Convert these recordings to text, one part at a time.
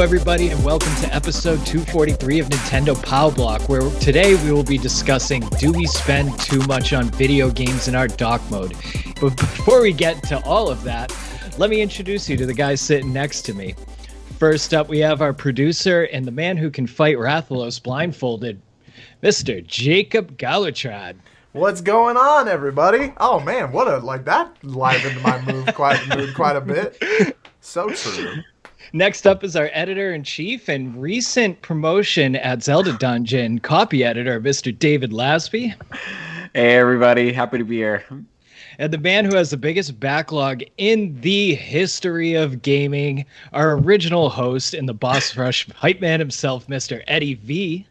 everybody, and welcome to episode 243 of Nintendo Pow Block, where today we will be discussing, do we spend too much on video games in our dock mode? But before we get to all of that, let me introduce you to the guy sitting next to me. First up, we have our producer and the man who can fight Rathalos blindfolded, Mr. Jacob Galutrad. What's going on, everybody? Oh man, that livened my mood quite a bit. So true. Next up is our editor-in-chief and recent promotion at Zelda Dungeon copy editor, Mr. David Lasby. Hey everybody, happy to be here. And the man who has the biggest backlog in the history of gaming, our original host and the boss rush hype man himself, Mr. Eddie V.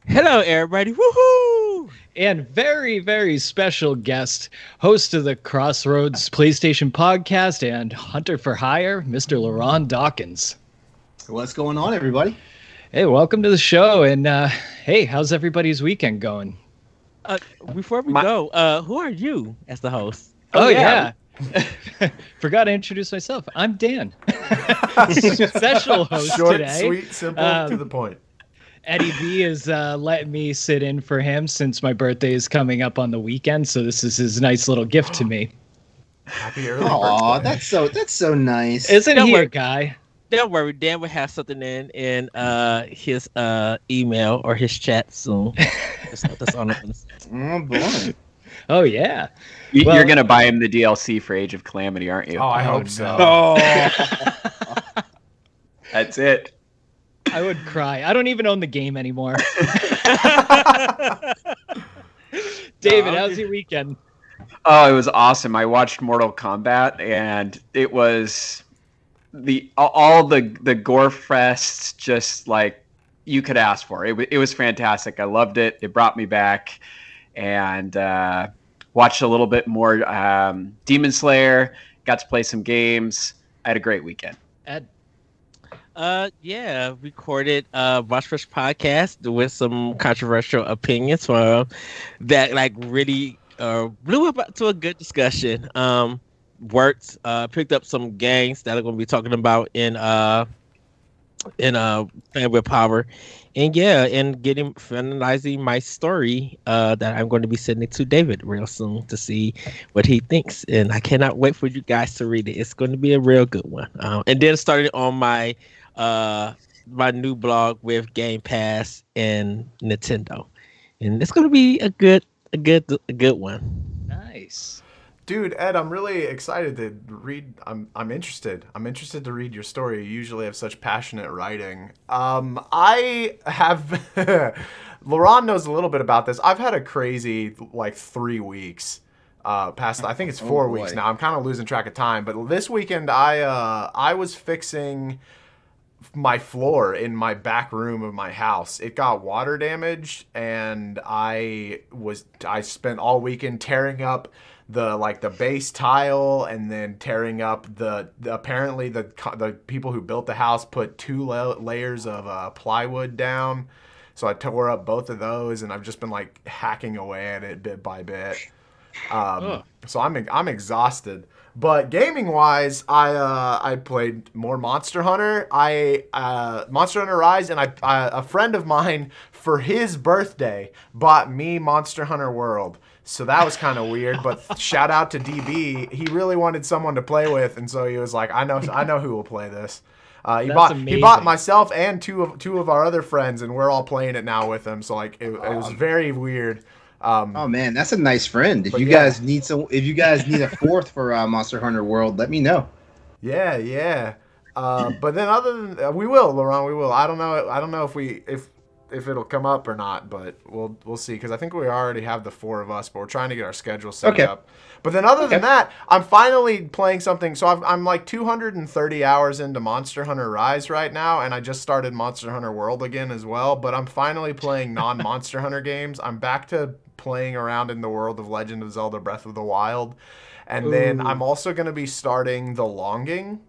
Hello everybody, woohoo! And very, very special guest, host of the Crossroads PlayStation podcast and Hunter for Hire, Mr. LeRon Dawkins. What's going on, everybody? Hey, welcome to the show. And hey, how's everybody's weekend going? Before we go, who are you as the host? Oh yeah. Forgot to introduce myself. I'm Dan. Special host Short, today. Sweet, simple, to the point. Eddie B is letting me sit in for him since my birthday is coming up on the weekend, so this is his nice little gift to me. Happy early birthday. That's so nice. Isn't he a guy? Don't worry, Dan will have something in his email or his chat soon. That's on the Oh boy. Oh yeah. You're gonna buy him the DLC for Age of Calamity, aren't you? Oh, I hope so. Oh. That's it. I would cry. I don't even own the game anymore. David, how's your weekend? Oh, it was awesome. I watched Mortal Kombat, and it was all the gore fests just like you could ask for. It was fantastic. I loved it. It brought me back, and watched a little bit more Demon Slayer. Got to play some games. I had a great weekend. Ed? Yeah, recorded Boss Rush podcast with some controversial opinions from that like really blew up to a good discussion. Worked, picked up some games that I'm going to be talking about in Fan with Power, and yeah, and finalizing my story that I'm going to be sending to David real soon to see what he thinks, and I cannot wait for you guys to read it. It's going to be a real good one. And then started on my new blog with Game Pass and Nintendo, and it's going to be a good one. Nice. Dude, Ed, I'm really excited to read. I'm interested. I'm interested to read your story. You usually have such passionate writing. I have LeRon knows a little bit about this. I've had a crazy 3 weeks. Past I think it's 4 weeks now. I'm kind of losing track of time. But this weekend I was fixing my floor in my back room of my house. It got water damaged, and I spent all weekend tearing up the base tile, and then tearing up apparently the people who built the house put 2 layers of plywood down, so I tore up both of those, and I've just been hacking away at it bit by bit. So I'm exhausted. But gaming wise, I played more Monster Hunter. Monster Hunter Rise, and a friend of mine for his birthday bought me Monster Hunter World. So that was kind of weird, but shout out to DB. He really wanted someone to play with, and so he was like, "I know who will play this." He bought myself and two of our other friends, and we're all playing it now with him. So it was very weird. Oh man, that's a nice friend. If you guys need a fourth for Monster Hunter World, let me know. Yeah. But then other than we will, LeRon, we will. I don't know if it'll come up or not, but we'll see, because I think we already have the 4 of us, but we're trying to get our schedule set up. But then other than that, I'm finally playing something. So I'm 230 hours into Monster Hunter Rise right now, and I just started Monster Hunter World again as well. But I'm finally playing non-Monster Hunter games. I'm back to playing around in the world of Legend of Zelda Breath of the Wild. And then I'm also going to be starting The Longing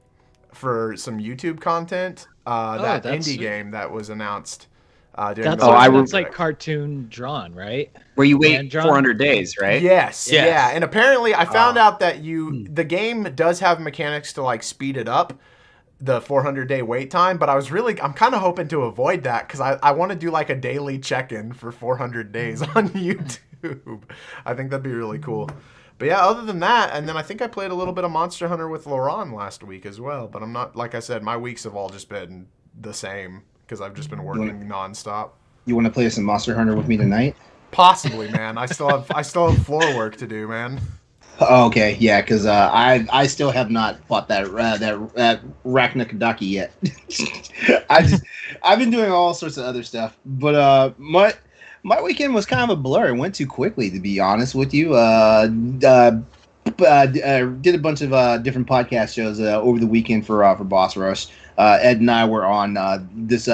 for some YouTube content. That indie game that was announced. That's like cartoon drawn, right? Where you wait 400 days, right? Yes. Yeah. And apparently I found out that the game does have mechanics to speed it up. the 400-day wait time, but I'm kind of hoping to avoid that because I want to do like a daily check-in for 400 days on YouTube. I think that'd be really cool. But yeah, other than that, and then I think I played a little bit of Monster Hunter with LeRon last week as well, but I'm not, like I said, my weeks have all just been the same because I've just been working nonstop. You want to play some Monster Hunter with me tonight? Possibly, man. I still have floor work to do, man. Oh, okay, yeah, because I still have not fought that Raknakadaki yet. I've been doing all sorts of other stuff, but my weekend was kind of a blur. It went too quickly, to be honest with you. Did a bunch of different podcast shows over the weekend for Boss Rush. Ed and I were on this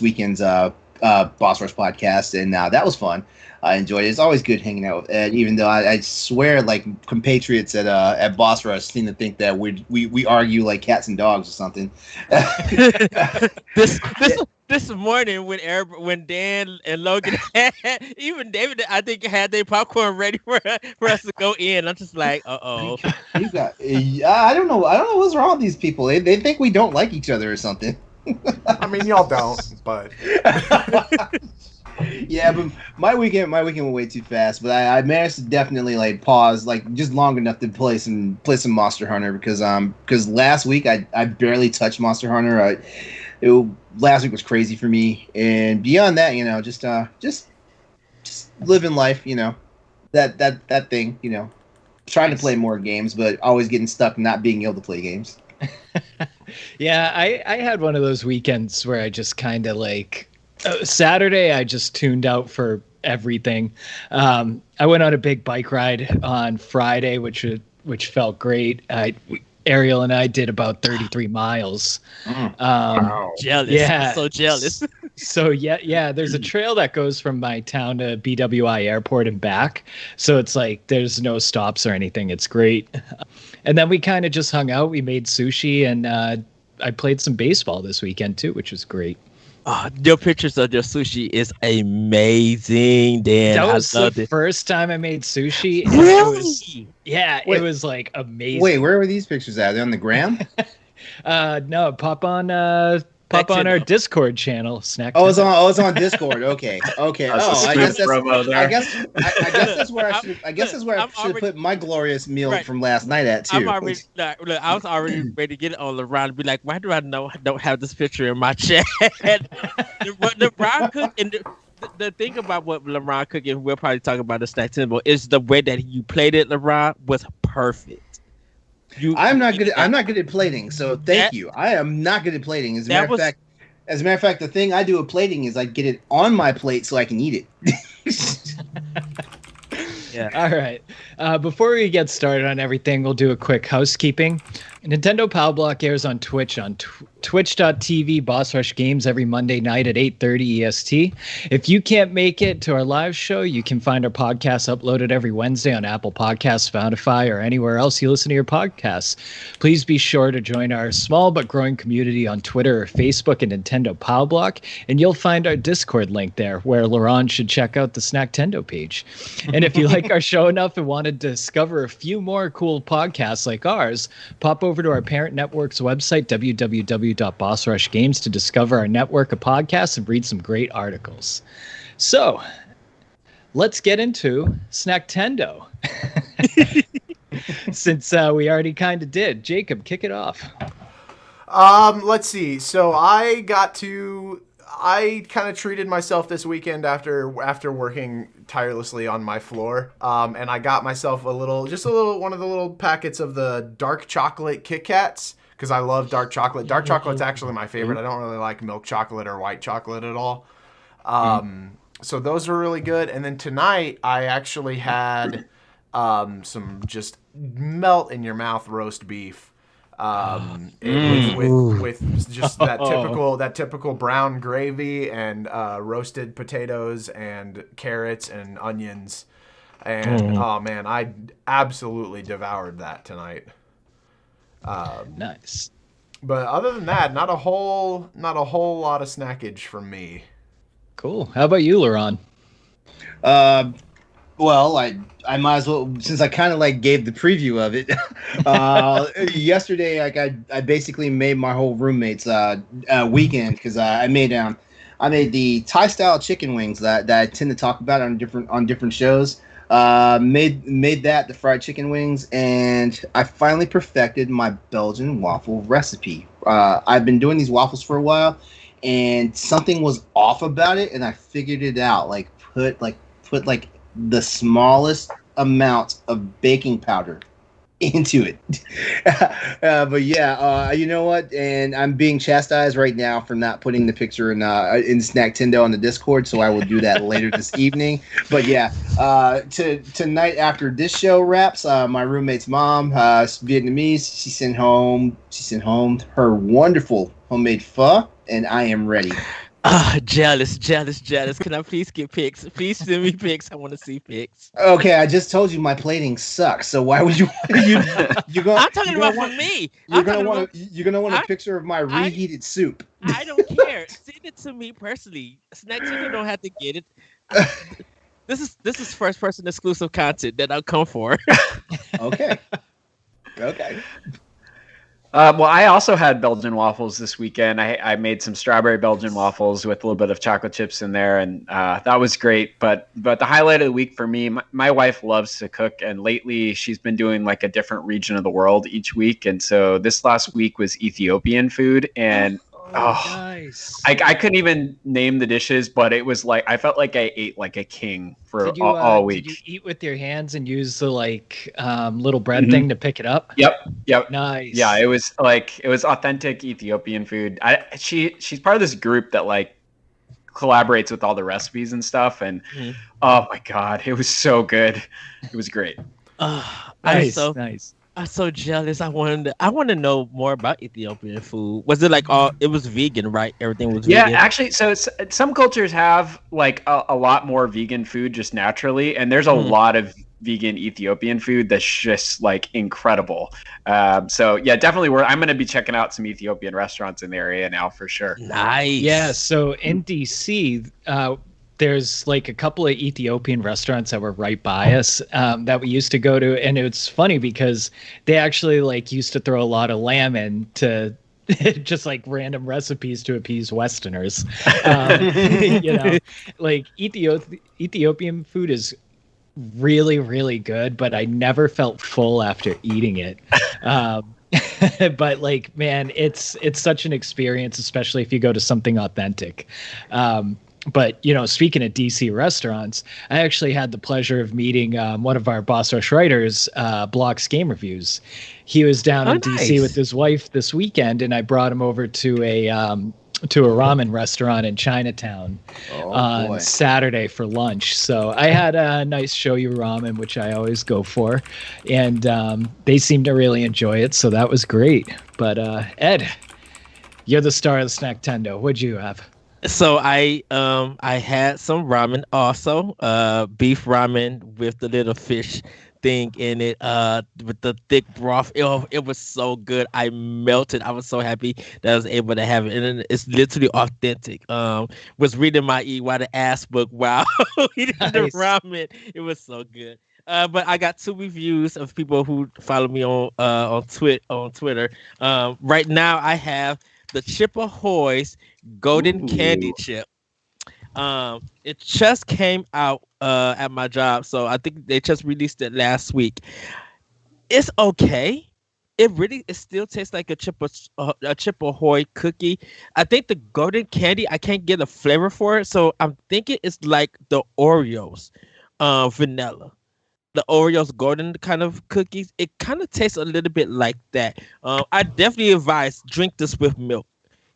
weekend's Boss Rush podcast, and that was fun. I enjoyed it. It's always good hanging out with Ed, even though I swear, like, compatriots at Boss Rush seem to think that we argue like cats and dogs or something. This morning when Dan and Logan even David, I think, had their popcorn ready for us to go in. I'm just like, uh-oh. I don't know what's wrong with these people. They think we don't like each other or something. I mean, y'all don't, but yeah, but my weekend went way too fast. But I managed to definitely like pause like just long enough to play some Monster Hunter because last week I barely touched Monster Hunter. Last week was crazy for me, and beyond that, just living life, that thing, trying to play more games, but always getting stuck not being able to play games. Yeah, I had one of those weekends where I just kind of like Saturday I just tuned out for everything. I went on a big bike ride on Friday, which felt great. Ariel and I did about 33 miles. Wow. Jealous. Yeah. I'm so jealous. So yeah, there's a trail that goes from my town to BWI Airport and back. So it's like there's no stops or anything. It's great. And then we kind of just hung out. We made sushi, and I played some baseball this weekend too, which was great. Your pictures of your sushi is amazing, Dan. That was the first time I made sushi. Really? It was like amazing. Wait, where were these pictures at? Are they on the gram? No, pop on our Discord channel. Snack. Oh, it's on Discord. Okay. I guess that's where I should have put my glorious meal from last night at too. I was already ready to get it on LeRon and be like, why do I don't have this picture in my chat? But LeRon cooked, and the thing about what LeRon cooked, and we'll probably talk about the snack table, is the way that you played it. LeRon was perfect. I'm not good at plating, so thank you. I am not good at plating. As a matter of fact, the thing I do with plating is I get it on my plate so I can eat it. Yeah. All right. Before we get started on everything, we'll do a quick housekeeping. Nintendo Pow Block airs on Twitch on twitch.tv Boss Rush Games every Monday night at 8:30 EST. If you can't make it to our live show, you can find our podcast uploaded every Wednesday on Apple Podcasts, Spotify, or anywhere else you listen to your podcasts. Please be sure to join our small but growing community on Twitter or Facebook at Nintendo Pow Block, and you'll find our Discord link there, where LeRon should check out the Snacktendo page. And if you like our show enough and want to discover a few more cool podcasts like ours, pop over to our parent network's website, www.bossrushgames, to discover our network of podcasts and read some great articles. So, let's get into Snacktendo. Since we already kind of did. Jacob, kick it off. Let's see. So I kind of treated myself this weekend after working tirelessly on my floor. And I got myself one of the little packets of the dark chocolate Kit Kats, because I love dark chocolate. Dark chocolate's actually my favorite. I don't really like milk chocolate or white chocolate at all. So those were really good. And then tonight I actually had some just melt in your mouth roast beef. With just that typical brown gravy and roasted potatoes and carrots and onions, and oh man, I absolutely devoured that tonight. Nice. But other than that, not a whole lot of snackage from me. Cool. How about you, LeRon? Well, I might as well, since I kind of like gave the preview of it. Yesterday, like I basically made my whole roommate's weekend because I made the Thai style chicken wings that I tend to talk about on different shows. Made that the fried chicken wings, and I finally perfected my Belgian waffle recipe. I've been doing these waffles for a while, and something was off about it, and I figured it out. Put the smallest amount of baking powder into it. But yeah, you know what? And I'm being chastised right now for not putting the picture in Snacktendo on the Discord, so I will do that later this evening. But yeah, tonight after this show wraps, my roommate's mom, Vietnamese, she sent home her wonderful homemade pho, and I am ready. Jealous. Can I please get pics? Please send me pics. I want to see pics. Okay, I just told you my plating sucks. So why would you? You're going. I'm talking about for me. You're gonna want a picture of my reheated soup. I don't care. Send it to me personally. Snacktendo don't have to get it. This is first person exclusive content that I'll come for. Okay. Well, I also had Belgian waffles this weekend. I made some strawberry Belgian waffles with a little bit of chocolate chips in there, and that was great. But the highlight of the week for me, my wife loves to cook, and lately she's been doing like a different region of the world each week. And so this last week was Ethiopian food, and nice. I couldn't even name the dishes, but it was like I felt like I ate like a king for all week. Did you eat with your hands and use the little bread thing to pick it up? Yep. Nice. Yeah, it was authentic Ethiopian food. She's part of this group that like collaborates with all the recipes and stuff, and oh my god, it was so good. It was great. Nice. I'm so jealous. I want to know more about Ethiopian food. Was it it was vegan, right? Everything was vegan? Yeah, actually, so some cultures have like a lot more vegan food just naturally, and there's a lot of vegan Ethiopian food that's just like incredible. So yeah, definitely I'm going to be checking out some Ethiopian restaurants in the area now for sure. Nice. Yeah, so in DC, there's like a couple of Ethiopian restaurants that were right by us that we used to go to, and it's funny because they actually like used to throw a lot of lamb in to just like random recipes to appease Westerners. Like Ethiopian food is really, really good, but I never felt full after eating it. But like, man, it's such an experience, especially if you go to something authentic. But, speaking of DC restaurants, I actually had the pleasure of meeting one of our Boss Rush writers, Block's Game Reviews. He was down in DC with his wife this weekend, and I brought him over to a ramen restaurant in Chinatown on Saturday for lunch. So I had a nice shoyu ramen, which I always go for, and they seemed to really enjoy it, so that was great. But Ed, you're the star of the Snacktendo. What'd you have? So I had some ramen also, beef ramen with the little fish thing in it, with the thick broth. It was so good. I melted. I was so happy that I was able to have it, and it's literally authentic. Was reading my Eat While the Ass book while eating the ramen. It was so good. But I got 2 reviews of people who follow me on Twitter. Right now I have the Chip Ahoy's Golden Candy Chip. It just came out at my job, so I think they just released it last week. It's okay. It still tastes like a Chip Ahoy cookie. I think the golden candy, I can't get a flavor for it, so I'm thinking it's like the Oreos, vanilla. The Oreos golden kind of cookies. It kind of tastes a little bit like that. I definitely advise drink this with milk.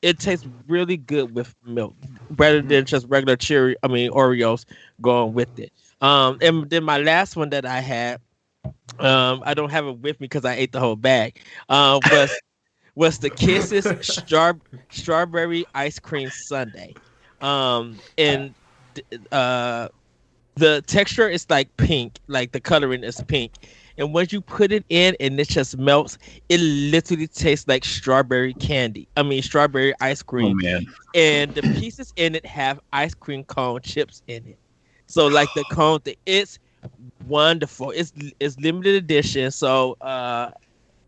It tastes really good with milk, rather than just regular Oreos going with it. And then my last one that I had, I don't have it with me because I ate the whole bag. Was the Kisses strawberry ice cream sundae. And the texture is like pink, like the coloring is pink. And once you put it in and it just melts, it literally tastes like strawberry ice cream. Oh, man. And the pieces in it have ice cream cone chips in it. So like the cone, it's Wonderful. It's limited edition, so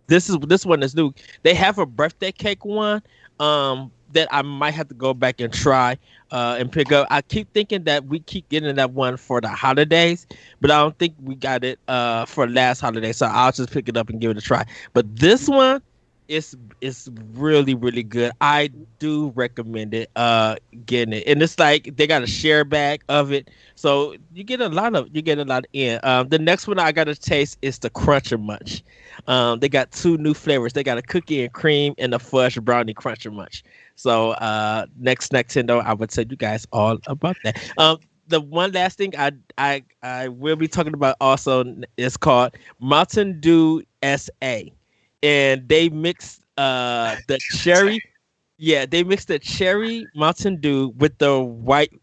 this one is new. They have a birthday cake one that I might have to go back and try and pick up. I keep thinking that we keep getting that one for the holidays, but I don't think we got it for last holiday, so I'll just pick it up and give it a try. But this one is really, really good. I do recommend it getting it. And it's like they got a share bag of it. So you get a lot in. The next one I gotta taste is the Cruncher Munch. They got 2 new flavors. They got a cookie and cream and a fudge brownie Cruncher Munch. So next Nintendo, I would tell you guys all about that. The one last thing I will be talking about also is called Mountain Dew SA. And they mix the cherry. Yeah, they mix the cherry Mountain Dew with the white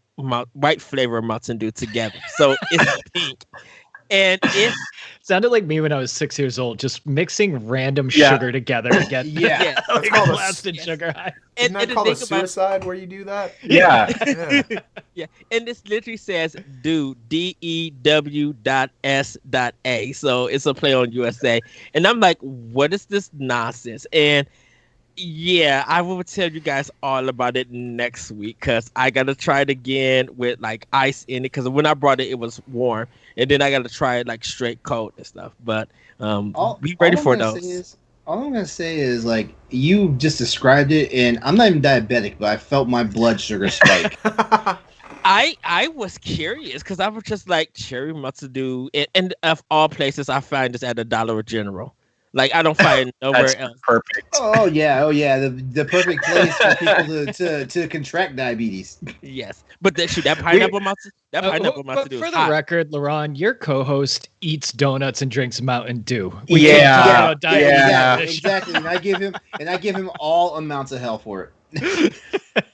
flavor Mountain Dew together. So it's pink. And it sounded like me when I was 6 years old, just mixing random sugar together to get That's called a blasted sugar high. Isn't that called a suicide where you do that? Yeah. Yeah, and this literally says Dew, DEW.S.A. So it's a play on USA. And I'm like, what is this nonsense? And yeah, I will tell you guys all about it next week because I got to try it again with like ice in it because when I brought it, it was warm. And then I got to try it like straight cold and stuff. But be ready for those. All I'm going to say is like you just described it and I'm not even diabetic, but I felt my blood sugar spike. I was curious because I was just like cherry Mountain Dew. And of all places, I find this at a Dollar General. Like I don't find it nowhere else. Perfect. Oh yeah. The perfect place for people to contract diabetes. Yes, but that pineapple Mountain But Dew. For the record, LeRon, your co-host eats donuts and drinks Mountain Dew. Exactly. And I give him all amounts of hell for it.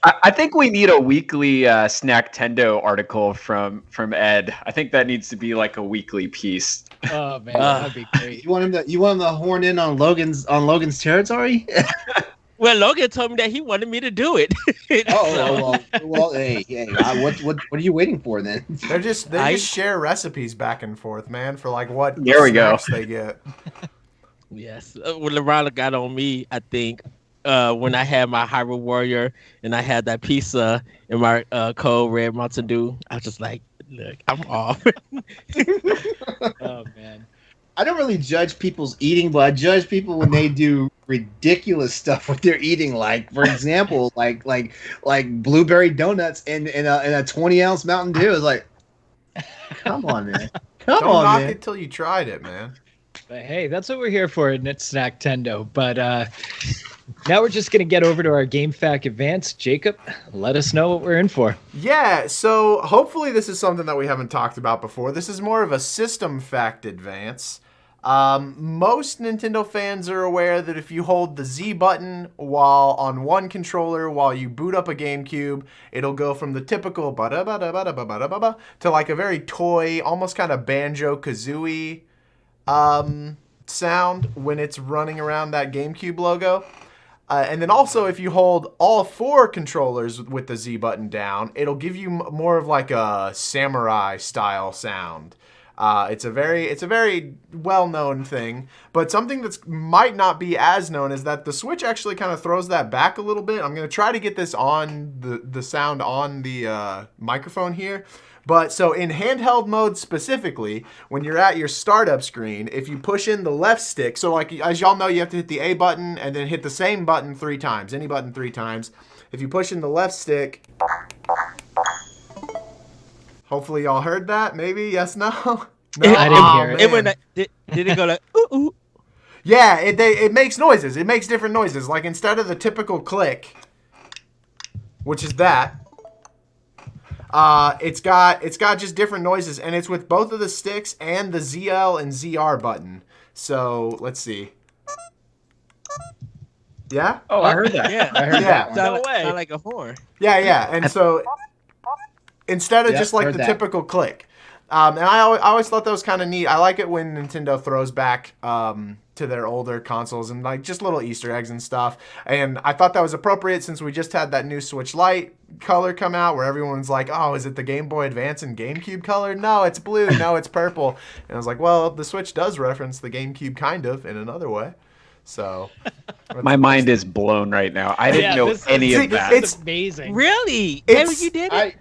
I think we need a weekly Snacktendo article from Ed. I think that needs to be like a weekly piece. Oh man, that'd be great. You want him to horn in on Logan's territory? Well, Logan told me that he wanted me to do it. Well, hey, what are you waiting for then? They just share recipes back and forth, man, for like what there we go. they get. Yes, well, LeRon got on me, I think. When I had my Hyrule Warrior and I had that pizza in my cold red Mountain Dew, I was just like, look, I'm off. Oh man. I don't really judge people's eating, but I judge people when they do ridiculous stuff with their eating. Like, for example, like blueberry donuts and a 20-ounce Mountain Dew. It's like, come on, man. Don't knock it till you tried it, man. But hey, that's what we're here for at Snacktendo. But now we're just going to get over to our Game Fact Advance. Jacob, let us know what we're in for. Yeah, so hopefully this is something that we haven't talked about before. This is more of a system fact advance. Most Nintendo fans are aware that if you hold the Z button while on one controller while you boot up a GameCube, it'll go from the typical ba-da-ba-da-ba-da-ba-da-ba-da to like a very toy, almost kind of Banjo-Kazooie sound when it's running around that GameCube logo. And then also if you hold all 4 controllers with the Z button down, it'll give you more of like a samurai style sound. It's a very well-known thing, but something that's might not be as known is that the Switch actually kind of throws that back a little bit. I'm going to try to get this on the sound on the microphone here. But so in handheld mode specifically, when you're at your startup screen, if you push in the left stick, so like as y'all know, you have to hit the A button and then hit the same button 3 times, any button 3 times. If you push in the left stick, hopefully y'all heard that. Maybe yes, no. No, I didn't hear it. It went like, did it go like ooh ooh? Yeah, it makes noises. It makes different noises. Like instead of the typical click, which is that. It's got just different noises, and it's with both of the sticks and the ZL and ZR button. So let's see. Yeah. Oh, I heard that. Yeah, I heard that. Sound like a horn. Yeah. And so instead of just like heard the that. typical click, And I always thought that was kind of neat. I like it when Nintendo throws back to their older consoles and like just little Easter eggs and stuff. And I thought that was appropriate since we just had that new Switch Lite color come out where everyone's like, oh, is it the Game Boy Advance and GameCube color? No, it's blue. No, it's purple. And I was like, well, the Switch does reference the GameCube kind of in another way. So my mind is blown right now. I didn't know any of that. It's amazing. Really? David, you did it?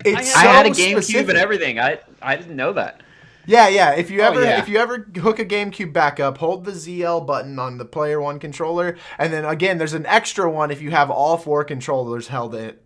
I had a GameCube and everything. I didn't know that. Yeah. If you ever hook a GameCube back up, hold the ZL button on the Player One controller, and then again, there's an extra one if you have all 4 controllers held it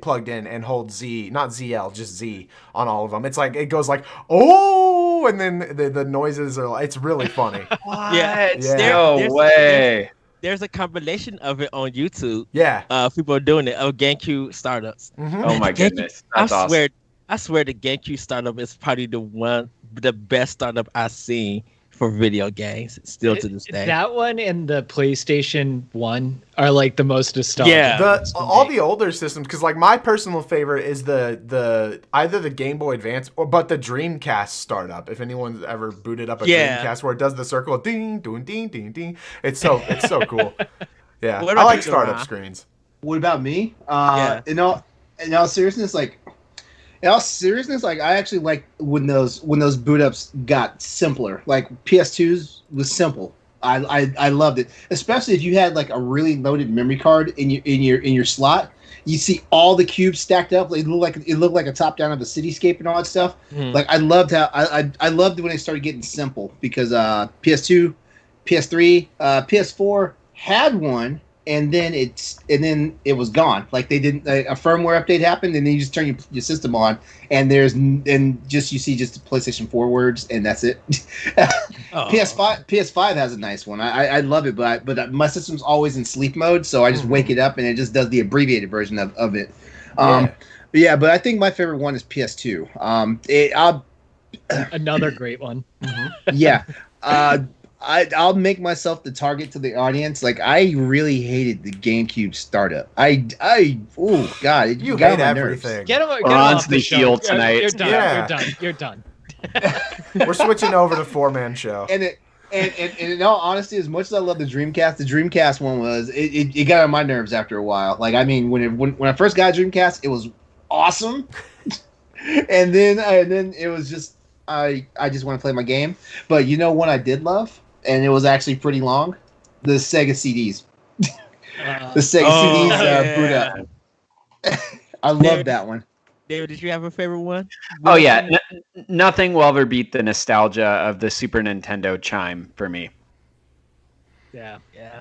plugged in, and hold Z, not ZL, just Z on all of them. It's like it goes like oh, and then the noises are. It's really funny. What? Yeah. No way. There's a compilation of it on YouTube. Yeah. People are doing it of GameCube startups. Mm-hmm. Oh my goodness. That's awesome. I swear the GameCube startup is probably the best startup I've seen for video games still to this day. That one and the PlayStation 1 are like the most nostalgic. Yeah. All the older systems, because like my personal favorite is the either the Game Boy Advance but the Dreamcast startup. If anyone's ever booted up a Dreamcast where it does the circle of ding, ding, ding, ding, ding. It's so cool. Yeah. I like startup screens. What about me? In all seriousness, I actually like when those boot ups got simpler. Like PS2's was simple. I loved it, especially if you had like a really loaded memory card in your slot. You see all the cubes stacked up. It looked like a top down of the cityscape and all that stuff. Like I loved how I loved when they started getting simple because PS2, PS3, PS4 had one. And then it was gone. Like they didn't a firmware update happened, and then you just turn your system on, and you see just the PlayStation 4 words, and that's it. PS5 has a nice one. I love it, but my system's always in sleep mode, so I just wake it up, and it just does the abbreviated version of it. But I think my favorite one is PS2. Another great one. Yeah. I'll make myself the target to the audience. Like I really hated the GameCube startup. Oh God, you hate everything. Get him off the field tonight. You're done. You're done. We're switching over to 4-man show. And in all honesty, as much as I love the Dreamcast one was it got on my nerves after a while. Like I mean, when I first got Dreamcast, it was awesome, and then it was just I just want to play my game. But you know what I did love? And it was actually pretty long. The Sega CDs. The Sega CDs boot up. I love that one. David, did you have a favorite one? Oh yeah, nothing will ever beat the nostalgia of the Super Nintendo chime for me. Yeah.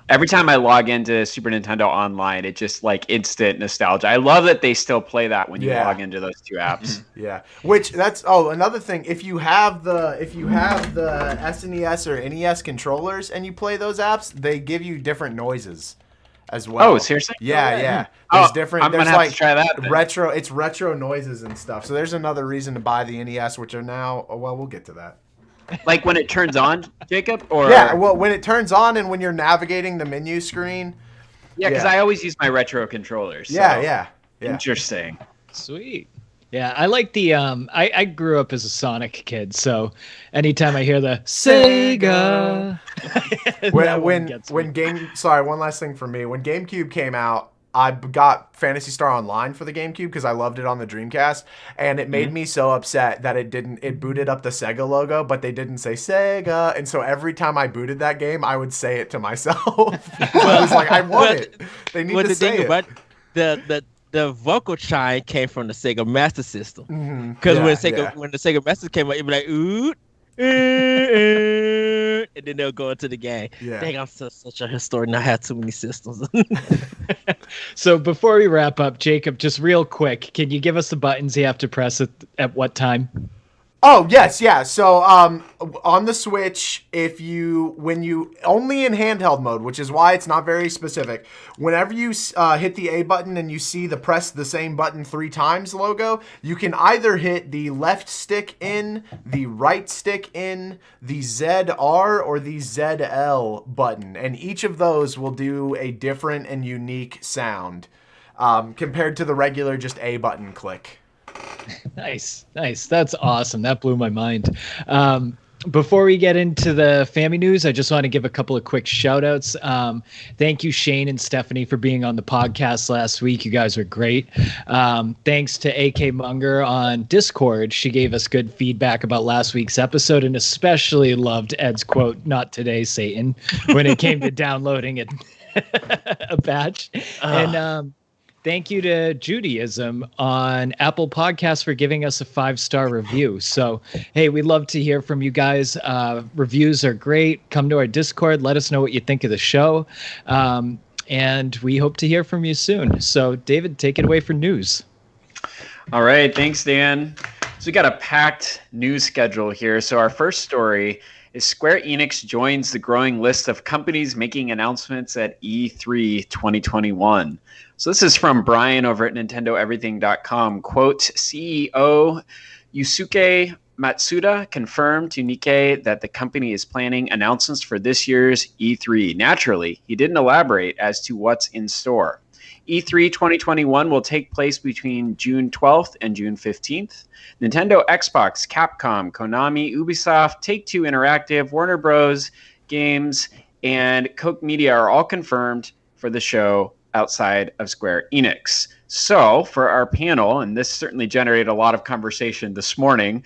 Every time I log into Super Nintendo Online, it just like instant nostalgia. I love that they still play that when you log into those two apps. Yeah. Which that's another thing. If you have the SNES or NES controllers and you play those apps, they give you different noises as well. Oh, seriously? Yeah. There's different. I'm gonna have to try that then. Retro noises and stuff. So there's another reason to buy the NES, which are now. Well, we'll get to that. Like when it turns on, Jacob? Or yeah, well, when it turns on and when you're navigating the menu screen. Yeah, because I always use my retro controllers. So. Yeah. Interesting. Sweet. Yeah, I like the I grew up as a Sonic kid, so anytime I hear the Sega one last thing for me. When GameCube came out, I got Phantasy Star Online for the GameCube because I loved it on the Dreamcast, and it made me so upset that it booted up the Sega logo, but they didn't say Sega, and so every time I booted that game, I would say it to myself. I was like, I want it. They need to say it. But the vocal chime came from the Sega Master System, because when the Sega Master came out, it'd be like ooh. And then they'll go into the game. Yeah. Dang, I'm such a historian. I had too many systems. So before we wrap up, Jacob, just real quick, can you give us the buttons you have to press at what time? Oh, yes, yeah. So on the Switch, when you only in handheld mode, which is why it's not very specific, whenever you hit the A button and you see the press the same button 3 times logo, you can either hit the left stick in, the right stick in, the ZR or the ZL button. And each of those will do a different and unique sound compared to the regular just A button click. Nice. That's awesome. That blew my mind. Before we get into the family news, I just want to give a couple of quick shout outs. Thank you, Shane and Stephanie, for being on the podcast last week. You guys were great. Thanks to AK Munger on Discord. She gave us good feedback about last week's episode and especially loved Ed's quote, "Not today, Satan," when it came to downloading it. A batch. And thank you to Judaism on Apple Podcasts for giving us a 5-star review. So, hey, we'd love to hear from you guys. Reviews are great. Come to our Discord. Let us know what you think of the show. And we hope to hear from you soon. So, David, take it away for news. All right. Thanks, Dan. So we got a packed news schedule here. So our first story is Square Enix joins the growing list of companies making announcements at E3 2021. So this is from Brian over at NintendoEverything.com. Quote, CEO Yusuke Matsuda confirmed to Nikkei that the company is planning announcements for this year's E3. Naturally, he didn't elaborate as to what's in store. E3 2021 will take place between June 12th and June 15th. Nintendo, Xbox, Capcom, Konami, Ubisoft, Take-Two Interactive, Warner Bros. Games, and Koch Media are all confirmed for the show outside of Square Enix. So, for our panel, and this certainly generated a lot of conversation this morning,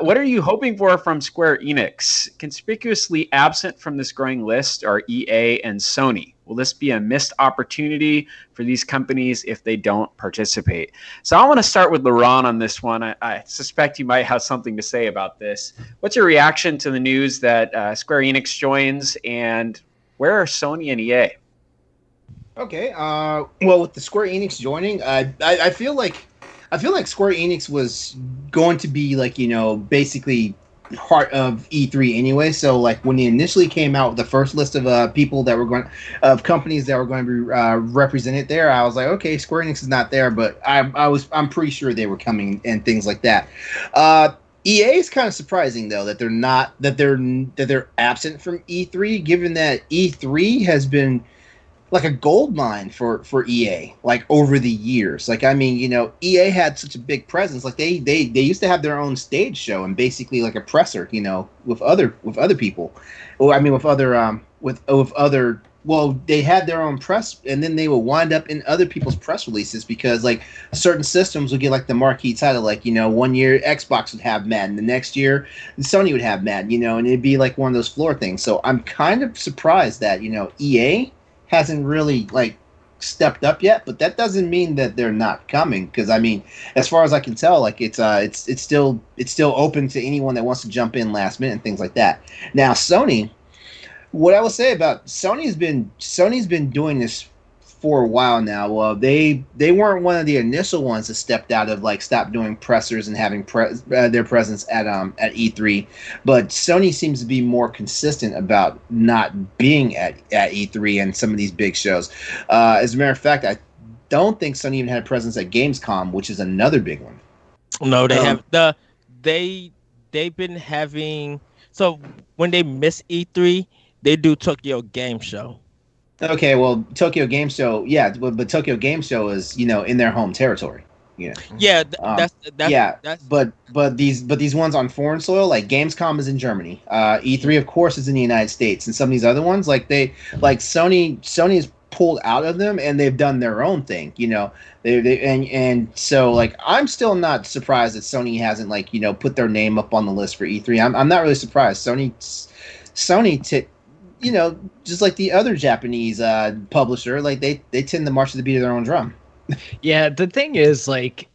what are you hoping for from Square Enix? Conspicuously absent from this growing list are EA and Sony. Will this be a missed opportunity for these companies if they don't participate? So I want to start with LeRon on this one. I suspect you might have something to say about this. What's your reaction to the news that Square Enix joins, and where are Sony and EA? Okay. Well, with the Square Enix joining, I feel like Square Enix was going to be like, basically part of E3 anyway. So like when they initially came out with the first list of people that were of companies that were going to be represented there, I was like, okay, Square Enix is not there, but I'm pretty sure they were coming and things like that. EA is kind of surprising though that they're absent from E3, given that E3 has been like a gold mine for EA, like over the years. Like, I mean, EA had such a big presence. Like they used to have their own stage show and basically like a presser, with other people. Or I mean, with other. Well, they had their own press, and then they would wind up in other people's press releases because like certain systems would get like the marquee title. Like, 1 year Xbox would have Madden, the next year Sony would have Madden, and it'd be like one of those floor things. So I'm kind of surprised that EA hasn't really like stepped up yet, but that doesn't mean that they're not coming. Because I mean, as far as I can tell, like it's still open to anyone that wants to jump in last minute and things like that. Now, Sony, what I will say about Sony's been doing this for a while now. Well, they weren't one of the initial ones that stepped out of like stopped doing pressers and having their presence at E3, but Sony seems to be more consistent about not being at E3 and some of these big shows. As a matter of fact, I don't think Sony even had a presence at Gamescom, which is another big one. No, they've been having, so when they miss E3, they do Tokyo Game Show. Okay, well, Tokyo Game Show, yeah, but Tokyo Game Show is in their home territory. Yeah, but these ones on foreign soil, like Gamescom is in Germany, E3 of course is in the United States, and some of these other ones, like Sony's pulled out of them and they've done their own thing. And so like I'm still not surprised that Sony hasn't like put their name up on the list for E3. I'm not really surprised. Sony just like the other Japanese publisher, like they tend to march to the beat of their own drum. Yeah, the thing is, like,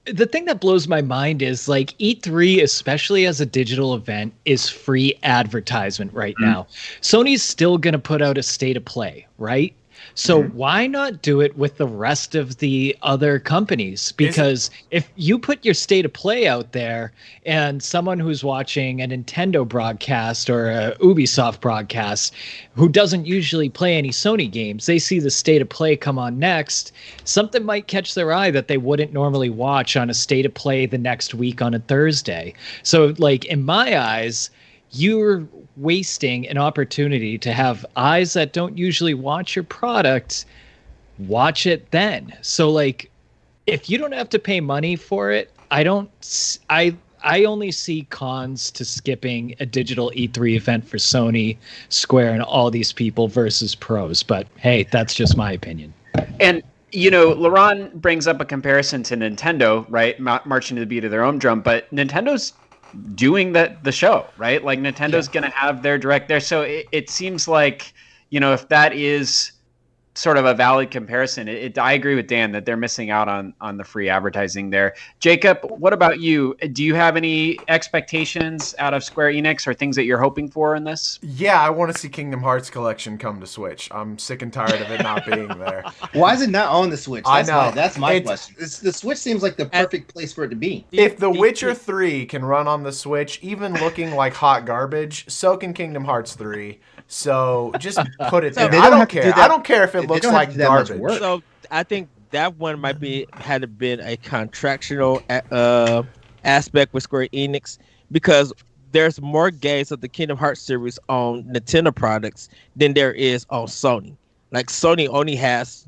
the thing that blows my mind is, like, E3, especially as a digital event, is free advertisement right now. Sony's still going to put out a state of play, right? So why not do it with the rest of the other companies? Because if you put your state of play out there and someone who's watching a Nintendo broadcast or a Ubisoft broadcast who doesn't usually play any Sony games, they see the state of play come on next, something might catch their eye that they wouldn't normally watch on a state of play the next week on a Thursday. So like in my eyes, you're wasting an opportunity to have eyes that don't usually watch your product watch it then. So like if you don't have to pay money for it, I only see cons to skipping a digital E3 event for Sony, Square, and all these people versus pros. But hey, that's just my opinion. And LeRon brings up a comparison to Nintendo, right? Marching to the beat of their own drum, but Nintendo's doing the show, right? Like Nintendo's going to have their direct there. So it seems like, if that is sort of a valid comparison, I agree with Dan that they're missing out on the free advertising there. Jacob, what about you? Do you have any expectations out of Square Enix or things that you're hoping for in this? Yeah, I want to see Kingdom Hearts Collection come to Switch. I'm sick and tired of it not being there. Why is it not on the Switch? I know. That's my question. The Switch seems like the perfect place for it to be. If The Witcher 3 can run on the Switch, even looking like hot garbage, so can Kingdom Hearts 3. So just put it there. I don't care. I don't care if it looks like garbage. So I think that one might had been a contractual aspect with Square Enix, because there's more games of the Kingdom Hearts series on Nintendo products than there is on Sony. Like Sony only has,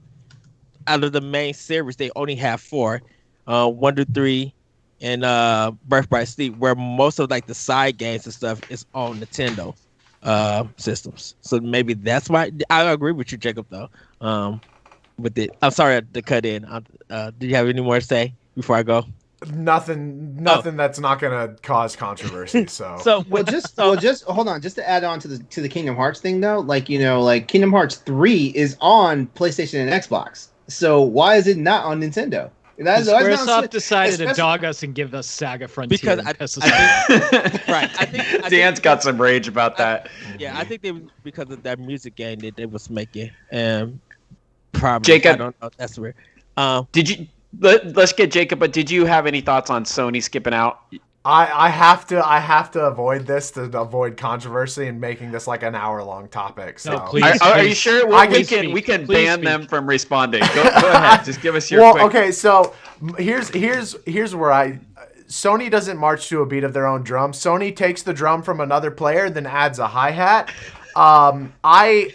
out of the main series, they only have 4, 1 to 3, and Birth by Sleep, where most of like the side games and stuff is on Nintendo systems. So maybe that's why. I agree with you, Jacob, though. With it, I'm sorry to cut in. Do you have any more to say before I go? Nothing that's not gonna cause controversy. So just hold on. Just to add on to the Kingdom Hearts thing, though, like Kingdom Hearts 3 is on PlayStation and Xbox. So why is it not on Nintendo? Squaresoft decided to dog us and give us Saga Frontier. Because I think Dan's got some rage about that. I think they, because of that music game that they was making, probably. Jacob, I don't know. That's weird. Did you? Let's get Jacob. But did you have any thoughts on Sony skipping out? I have to avoid this to avoid controversy and making this like an hour-long topic. So no, please, are you sure? We can ban them from responding. Go ahead. Just give us your. Okay. So here's where Sony doesn't march to a beat of their own drum. Sony takes the drum from another player, then adds a hi-hat. I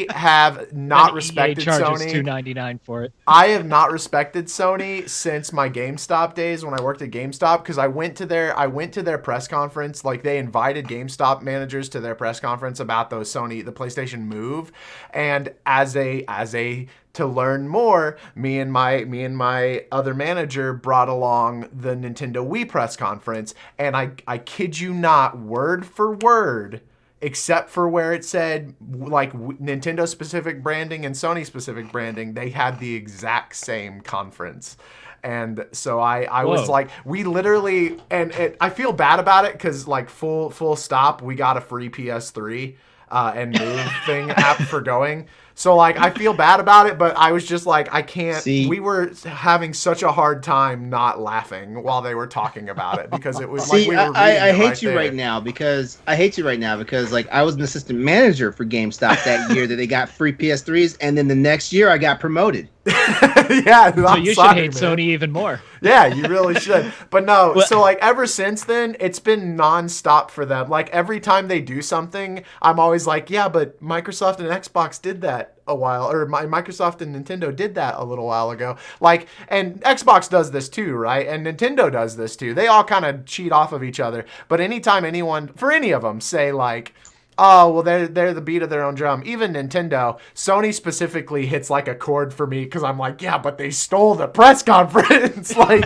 have not respected Sony. $2.99 for it. I have not respected Sony since my GameStop days when I worked at GameStop, because I went to their press conference. Like, they invited GameStop managers to their press conference about the PlayStation Move, and as a to learn more, me and my other manager brought along the Nintendo Wii press conference, and I kid you not, word for word, except for where it said like Nintendo specific branding and Sony specific branding, they had the exact same conference. And so I was like, we literally, I feel bad about it because like full stop, we got a free PS3 and Move thing app for going. So like, I feel bad about it, but I was just like, I can't. We were having such a hard time not laughing while they were talking about it, because it was like we were. I hate you right now because like I was an assistant manager for GameStop that year that they got free PS3s, and then the next year I got promoted. Yeah, so you should hate Sony even more. Yeah, you really should. But no, so like ever since then, it's been nonstop for them. Like every time they do something, I'm always like, yeah, but Microsoft and Xbox did that a while, or Microsoft and Nintendo did that a little while ago. Like, and Xbox does this too, right? And Nintendo does this too. They all kind of cheat off of each other. But anytime anyone, for any of them, say like, oh, well, they're the beat of their own drum. Even Nintendo, Sony specifically hits like a chord for me because I'm like, yeah, but they stole the press conference. Like,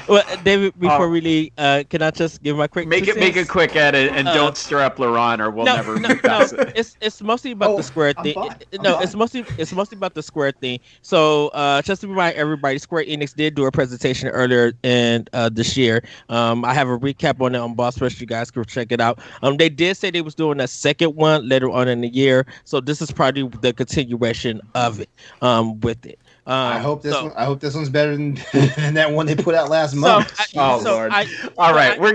well, David, before we leave, can I just give my quick? Make it quick at it, and don't stir up LeRon, or we'll never move past it. It's mostly about the Square thing. It's mostly about the Square thing. So just to remind everybody, Square Enix did do a presentation earlier in this year. I have a recap on it on Boss Rush. You guys can check it out. They did say they was doing a second one later on in the year, so this is probably the continuation of it. With it, I hope this one's better than that one they put out last month. Lord! All right, we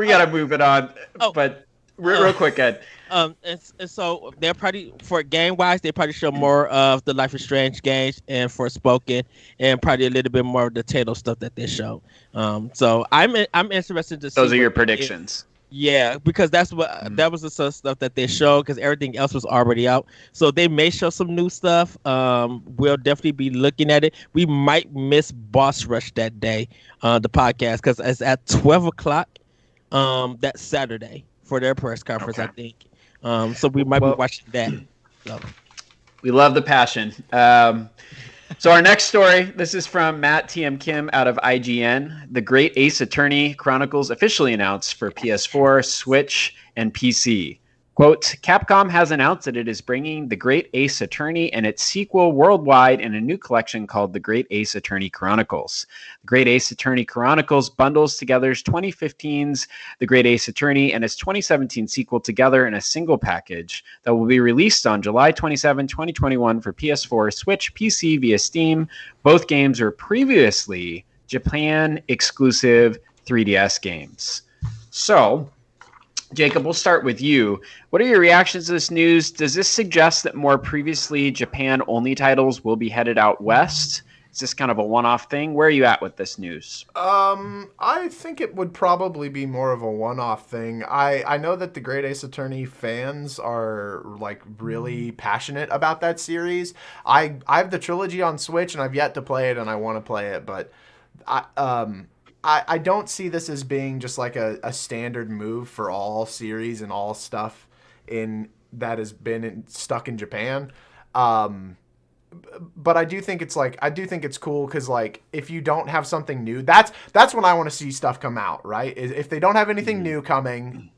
gotta move it on. But real quick, Ed. And so they're probably, for game wise, they probably show more of the Life is Strange games and Forspoken, and probably a little bit more of the Taylor stuff that they show. So I'm interested to see. Those are your predictions. Yeah, because that's what that was the sort of stuff that they showed because everything else was already out. So they may show some new stuff. We'll definitely be looking at it. We might miss Boss Rush that day, the podcast, because it's at 12 o'clock. That Saturday for their press conference, Okay. I think. So we might be watching that. So. We love the passion. So our next story, this is from Matt TM Kim out of IGN. The Great Ace Attorney Chronicles officially announced for PS4, Switch, and PC. Quote, Capcom has announced that it is bringing The Great Ace Attorney and its sequel worldwide in a new collection called The Great Ace Attorney Chronicles. The Great Ace Attorney Chronicles bundles together 2015's The Great Ace Attorney and its 2017 sequel together in a single package that will be released on July 27, 2021 for PS4, Switch, PC via Steam. Both games were previously Japan exclusive 3DS games. So, Jacob, we'll start with you. What are your reactions to this news? Does this suggest that more previously Japan-only titles will be headed out west? Is this kind of a one-off thing? Where are you at with this news? I think it would probably be more of a one-off thing. I know that the Great Ace Attorney fans are like really passionate about that series. I have the trilogy on Switch and I've yet to play it and I want to play it, but I don't see this as being just like a standard move for all series and all stuff that has been stuck in Japan. But I do think it's cool because like if you don't have something new, that's when I want to see stuff come out, right? If they don't have anything new coming,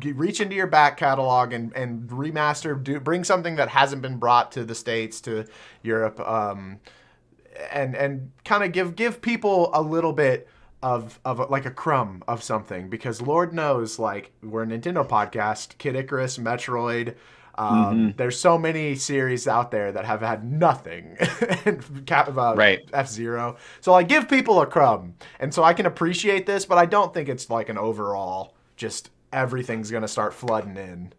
reach into your back catalog and remaster, bring something that hasn't been brought to the States, to Europe, and kind of give people a little bit of like a crumb of something, because Lord knows, like, we're a Nintendo podcast, Kid Icarus, Metroid, there's so many series out there that have had nothing. Right. F-Zero. So like give people a crumb. And so I can appreciate this, but I don't think it's like an overall just everything's going to start flooding in.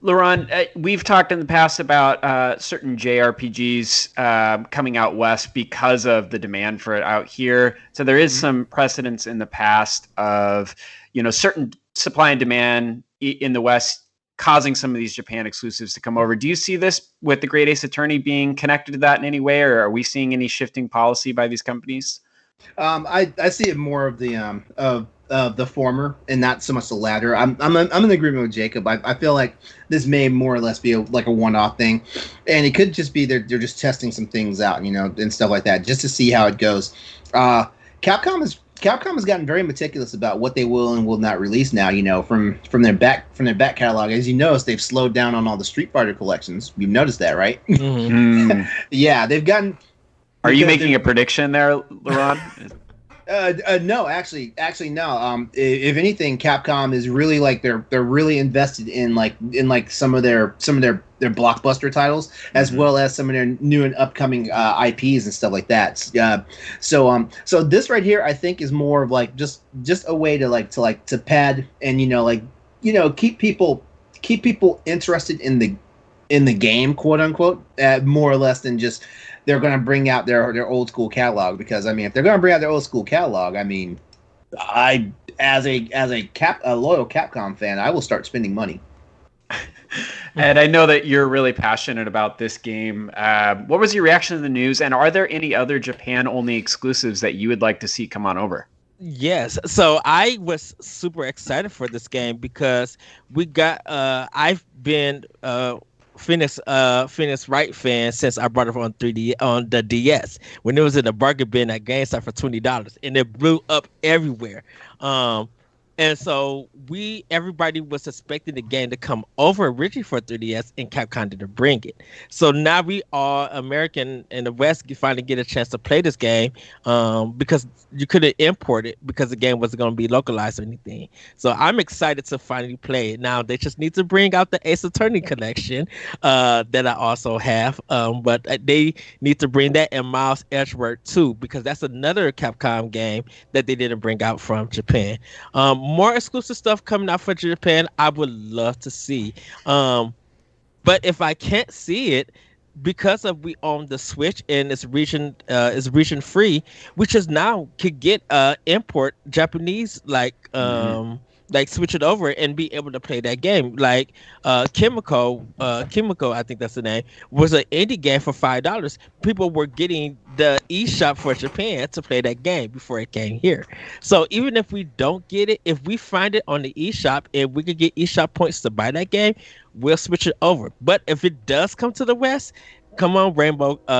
LeRon, we've talked in the past about certain JRPGs coming out west because of the demand for it out here. So there is some precedence in the past of, certain supply and demand in the west causing some of these Japan exclusives to come over. Do you see this with the Great Ace Attorney being connected to that in any way, or are we seeing any shifting policy by these companies? I see it more of the former and not so much the latter. I'm in agreement with Jacob. I feel like this may more or less be a one-off thing, and it could just be they're just testing some things out, and stuff like that, just to see how it goes. Capcom has gotten very meticulous about what they will and will not release now. From their back catalog. As you notice, they've slowed down on all the Street Fighter collections. You've noticed that, right? Mm. Yeah, they've gotten. Are you making a prediction there, LeRon? No, actually, no. If anything, Capcom is really like they're really invested in some of their blockbuster titles, as well as some of their new and upcoming IPs and stuff like that. So this right here, I think, is more of like just a way to pad and keep people interested in the game, quote unquote, more or less than just. They're going to bring out their old school catalog, because if they're going to bring out their old school catalog, I as a loyal Capcom fan, I will start spending money. And I know that you're really passionate about this game. What was your reaction to the news? And are there any other Japan only exclusives that you would like to see come on over? Yes, so I was super excited for this game because we got. I've been. Phoenix Wright fan since I brought it on 3D on the DS when it was in the bargain bin at GameStop for $20, and it blew up everywhere. And so everybody was expecting the game to come over originally for 3DS, and Capcom didn't bring it. So now we all American in the West finally get a chance to play this game, because you couldn't import it because the game wasn't going to be localized or anything. So I'm excited to finally play it. Now they just need to bring out the Ace Attorney collection that I also have, but they need to bring that and Miles Edgeworth too, because that's another Capcom game that they didn't bring out from Japan. More exclusive stuff coming out for Japan, I would love to see. But if I can't see it, because of we own the Switch and it's region free, we just now could get import Japanese like switch it over and be able to play that game. Like Chemical, I think that's the name, was an indie game for $5. People were getting the eShop for Japan to play that game before it came here. So even if we don't get it, if we find it on the eShop and we could get eShop points to buy that game, we'll switch it over. But if it does come to the West, come on,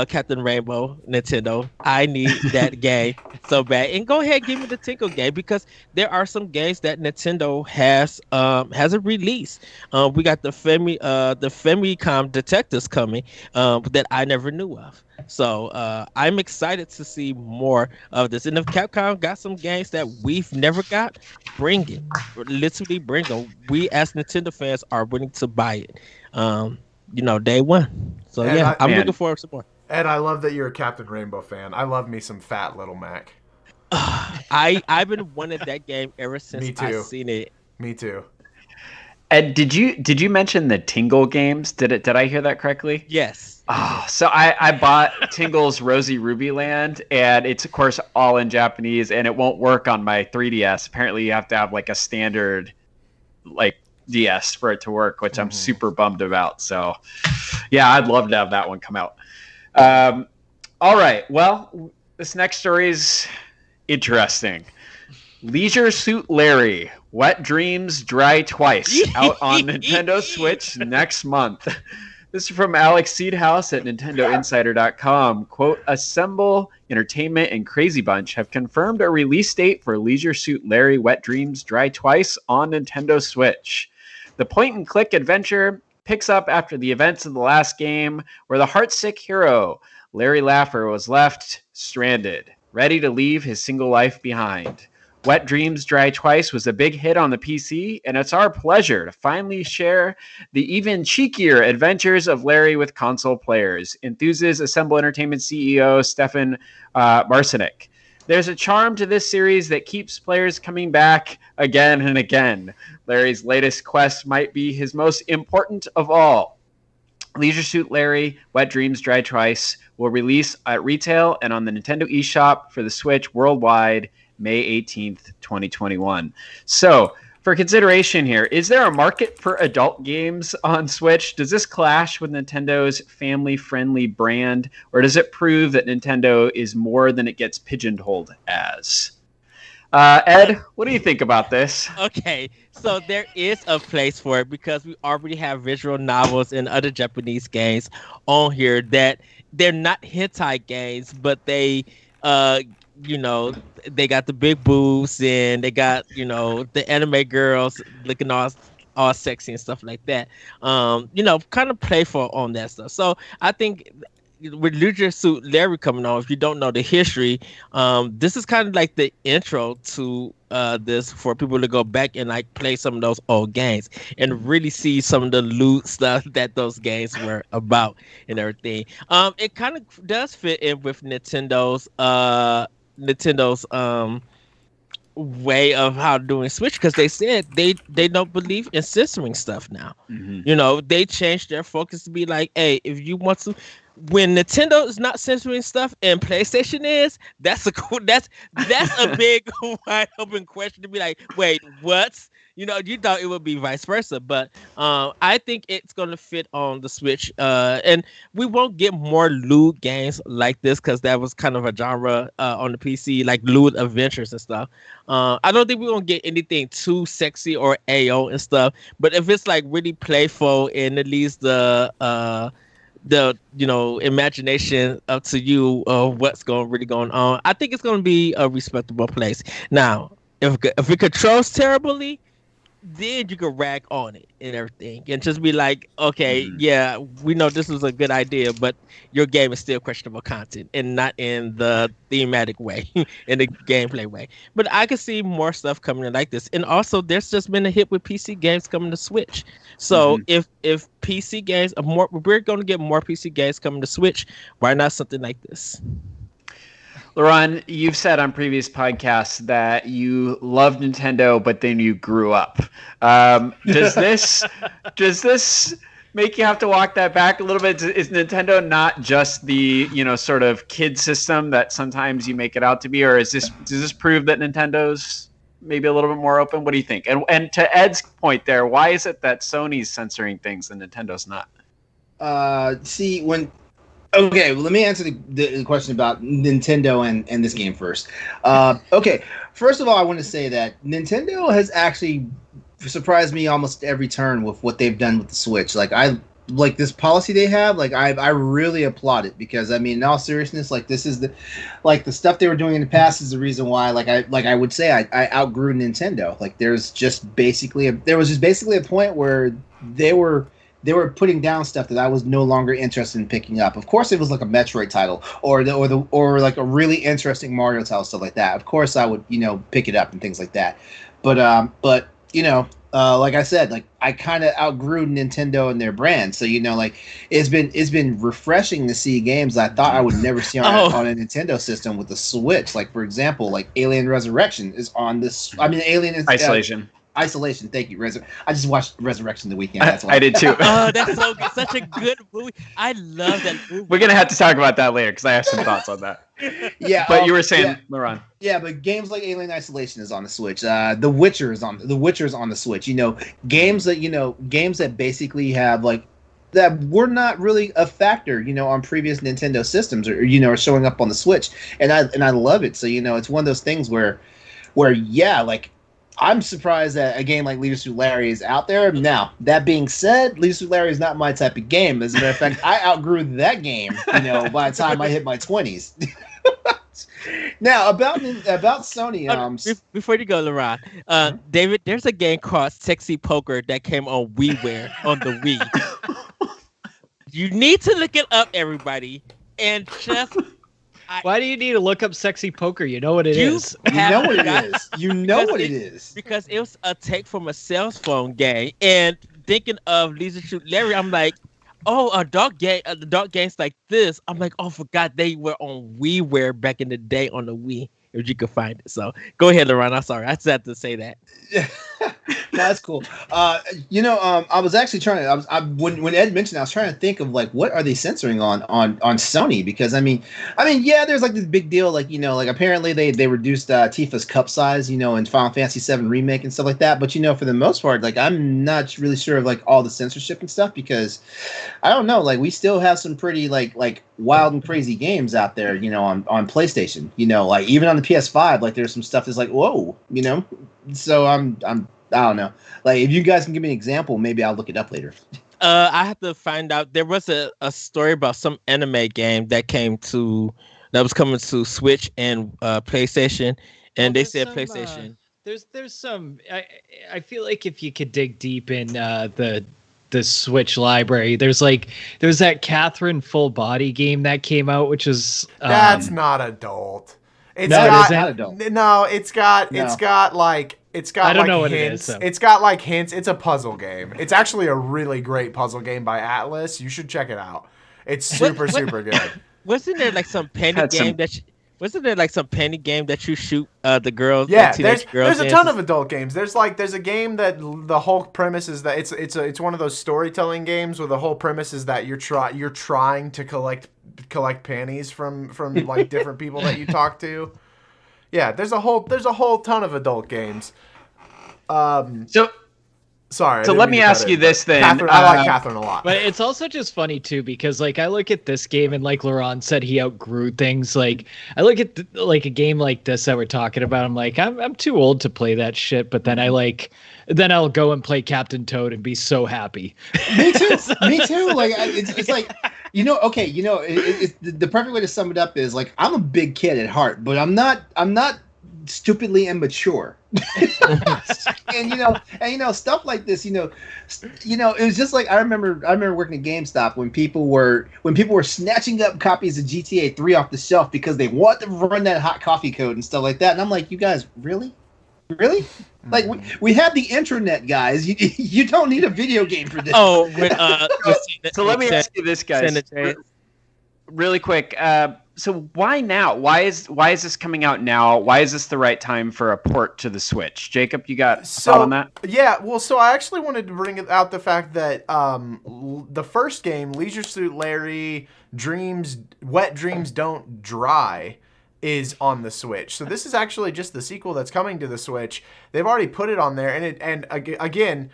Captain Rainbow, Nintendo. I need that game so bad. And go ahead, give me the Tinkle game, because there are some games that Nintendo has a release. We got the Famicom Detectives coming that I never knew of. So I'm excited to see more of this. And if Capcom got some games that we've never got, bring it. Literally bring them. We as Nintendo fans are willing to buy it. Day one. So And I'm looking forward to more. Ed, I love that you're a Captain Rainbow fan. I love me some fat Little Mac. I've been wanting that game ever since I've seen it. Me too. Ed, did you mention the Tingle games? Did I hear that correctly? Yes. Oh, so I bought Tingle's Rosy Ruby Land, and it's of course all in Japanese, and it won't work on my 3DS. Apparently, you have to have like a standard DS for it to work, which I'm super bummed about. So yeah, I'd love to have that one come out. All right, well, this next story is interesting. Leisure Suit Larry, Wet Dreams Dry Twice, out on Nintendo Switch next month. This is from Alex Seedhouse at NintendoInsider.com. Quote, Assemble Entertainment and Crazy Bunch have confirmed a release date for Leisure Suit Larry, Wet Dreams Dry Twice on Nintendo Switch. The point-and-click adventure picks up after the events of the last game, where the heartsick hero, Larry Laffer, was left stranded, ready to leave his single life behind. Wet Dreams Dry Twice was a big hit on the PC, and it's our pleasure to finally share the even cheekier adventures of Larry with console players, enthuses Assemble Entertainment CEO Stefan Marcinek. There's a charm to this series that keeps players coming back again and again. Larry's latest quest might be his most important of all. Leisure Suit Larry, Wet Dreams Dry Twice will release at retail and on the Nintendo eShop for the Switch worldwide May 18th, 2021. So, for consideration here, is there a market for adult games on Switch? Does this clash with Nintendo's family-friendly brand, or does it prove that Nintendo is more than it gets pigeonholed as? Ed, what do you think about this? Okay, so there is a place for it because we already have visual novels and other Japanese games on here that they're not hentai games, but they they got the big boobs and they got, the anime girls looking all sexy and stuff like that. Kind of playful on that stuff. So I think with Leisure Suit Larry coming on, if you don't know the history, this is kind of like the intro to this for people to go back and play some of those old games and really see some of the loot stuff that those games were about and everything. It kind of does fit in with Nintendo's way of how doing Switch, because they said they don't believe in censoring stuff now. They changed their focus to be like, hey, if you want to, when Nintendo is not censoring stuff and PlayStation is, that's a big wide open question to be like, wait, what? You thought it would be vice versa, but I think it's going to fit on the Switch. And we won't get more lewd games like this because that was kind of a genre on the PC, like lewd adventures and stuff. I don't think we're going to get anything too sexy or AO and stuff, but if it's like really playful and at least the imagination up to you of what's really going on, I think it's going to be a respectable place. Now, if it controls terribly, then you can rag on it and everything and just be like, okay, yeah, we know this was a good idea, but your game is still questionable content and not in the thematic way, in the gameplay way. But I can see more stuff coming in like this. And also, there's just been a hit with PC games coming to Switch. So if PC games are we're going to get more PC games coming to Switch, why not something like this? LeRon, you've said on previous podcasts that you love Nintendo, but then you grew up. Does this make you have to walk that back a little bit? Is Nintendo not just the sort of kid system that sometimes you make it out to be, or does this prove that Nintendo's maybe a little bit more open? What do you think? And to Ed's point there, why is it that Sony's censoring things and Nintendo's not? Okay, well, let me answer the question about Nintendo and this game first. Okay, first of all, I want to say that Nintendo has actually surprised me almost every turn with what they've done with the Switch. Like this policy they have, like I really applaud it, because I mean, in all seriousness, like this is the stuff they were doing in the past is the reason why I would say I outgrew Nintendo. Like there was just basically a point where they were putting down stuff that I was no longer interested in picking up. Of course, it was like a Metroid title or like a really interesting Mario title, stuff like that. Of course, I would pick it up and things like that. But like I said, like I kind of outgrew Nintendo and their brand. So like it's been refreshing to see games I thought I would never see on a Nintendo system with the Switch. Like for example, like Alien Resurrection is on this. I mean, Alien is Isolation. Isolation, thank you. I just watched Resurrection the weekend. That's why. I did too. Oh, that's so good. Such a good movie. I love that movie. We're gonna have to talk about that later because I have some thoughts on that. Yeah, but you were saying, LeRon. Yeah, but games like Alien Isolation is on the Switch. The Witcher is on the Switch. Games that basically have like that were not really a factor, on previous Nintendo systems, or are showing up on the Switch, and I love it. So it's one of those things where yeah, like. I'm surprised that a game like Leisure Suit Larry is out there. Now, that being said, Leisure Suit Larry is not my type of game. As a matter of fact, I outgrew that game, by the time I hit my 20s. Now, about Sony. Before you go, LeRon, David, there's a game called Sexy Poker that came on WiiWare on the Wii. You need to look it up, everybody, and just... Why do you need to look up Sexy Poker? You know what it is. You know what it is. You know what it is. Because it was a take from a cell phone game. And thinking of Leisure Suit Larry, I'm like, oh, adult games like this. I'm like, oh, forgot they were on WiiWare back in the day on the Wii. If you could find it. So go ahead, LeRon. I'm sorry. I just had to say that. No, that's cool. I was actually trying to. When Ed mentioned, I was trying to think of like what are they censoring on Sony, because I mean, yeah, there's like this big deal, like like apparently they reduced Tifa's cup size, in Final Fantasy VII Remake and stuff like that. But for the most part, like I'm not really sure of like all the censorship and stuff, because I don't know, like we still have some pretty like wild and crazy games out there, on PlayStation, like even on the PS5, like there's some stuff that's like whoa, So I don't know. Like, if you guys can give me an example, maybe I'll look it up later. I have to find out. There was a story about some anime game that was coming to Switch and PlayStation, and they said PlayStation. There's some. I feel like if you could dig deep in the Switch library, there's that Catherine Full Body game that came out, which is that's not adult. It's not adult. No, it's got like. It's got I don't like know what hints. it is. So. It's got like hints. It's a puzzle game. It's actually a really great puzzle game by Atlas. You should check it out. It's super good. Wasn't there like some penny game wasn't there like some penny game that you shoot the girls? Yeah, teenage girls there's a ton of adult games. There's a game that the whole premise is that it's one of those storytelling games where the whole premise is that you're trying to collect panties from like different people that you talk to. Yeah, there's a whole ton of adult games. Sorry. So let me ask you this then. Catherine, I like Catherine a lot. But it's also just funny too, because like I look at this game and like LeRon said, he outgrew things. Like I look at like a game like this that we're talking about. I'm like, I'm too old to play that shit. But then then I'll go and play Captain Toad and be so happy. Me too. Me too. Like it's like. Okay, it's the perfect way to sum it up is like I'm a big kid at heart, but I'm not stupidly immature. and stuff like this, it was just like I remember working at GameStop when people were snatching up copies of GTA 3 off the shelf because they want to run that hot coffee code and stuff like that. And I'm like, you guys really? Like we have the internet, guys. You don't need a video game for this. Oh, so let me ask you this, guys, really quick. So why now? Why is this coming out now? Why is this the right time for a port to the Switch? Jacob, you got a thought on that? Yeah, well, so I actually wanted to bring out the fact that the first game, Leisure Suit Larry, Wet Dreams Don't Dry. is on the Switch. So this is actually just the sequel that's coming to the Switch. They've already put it on there, and again,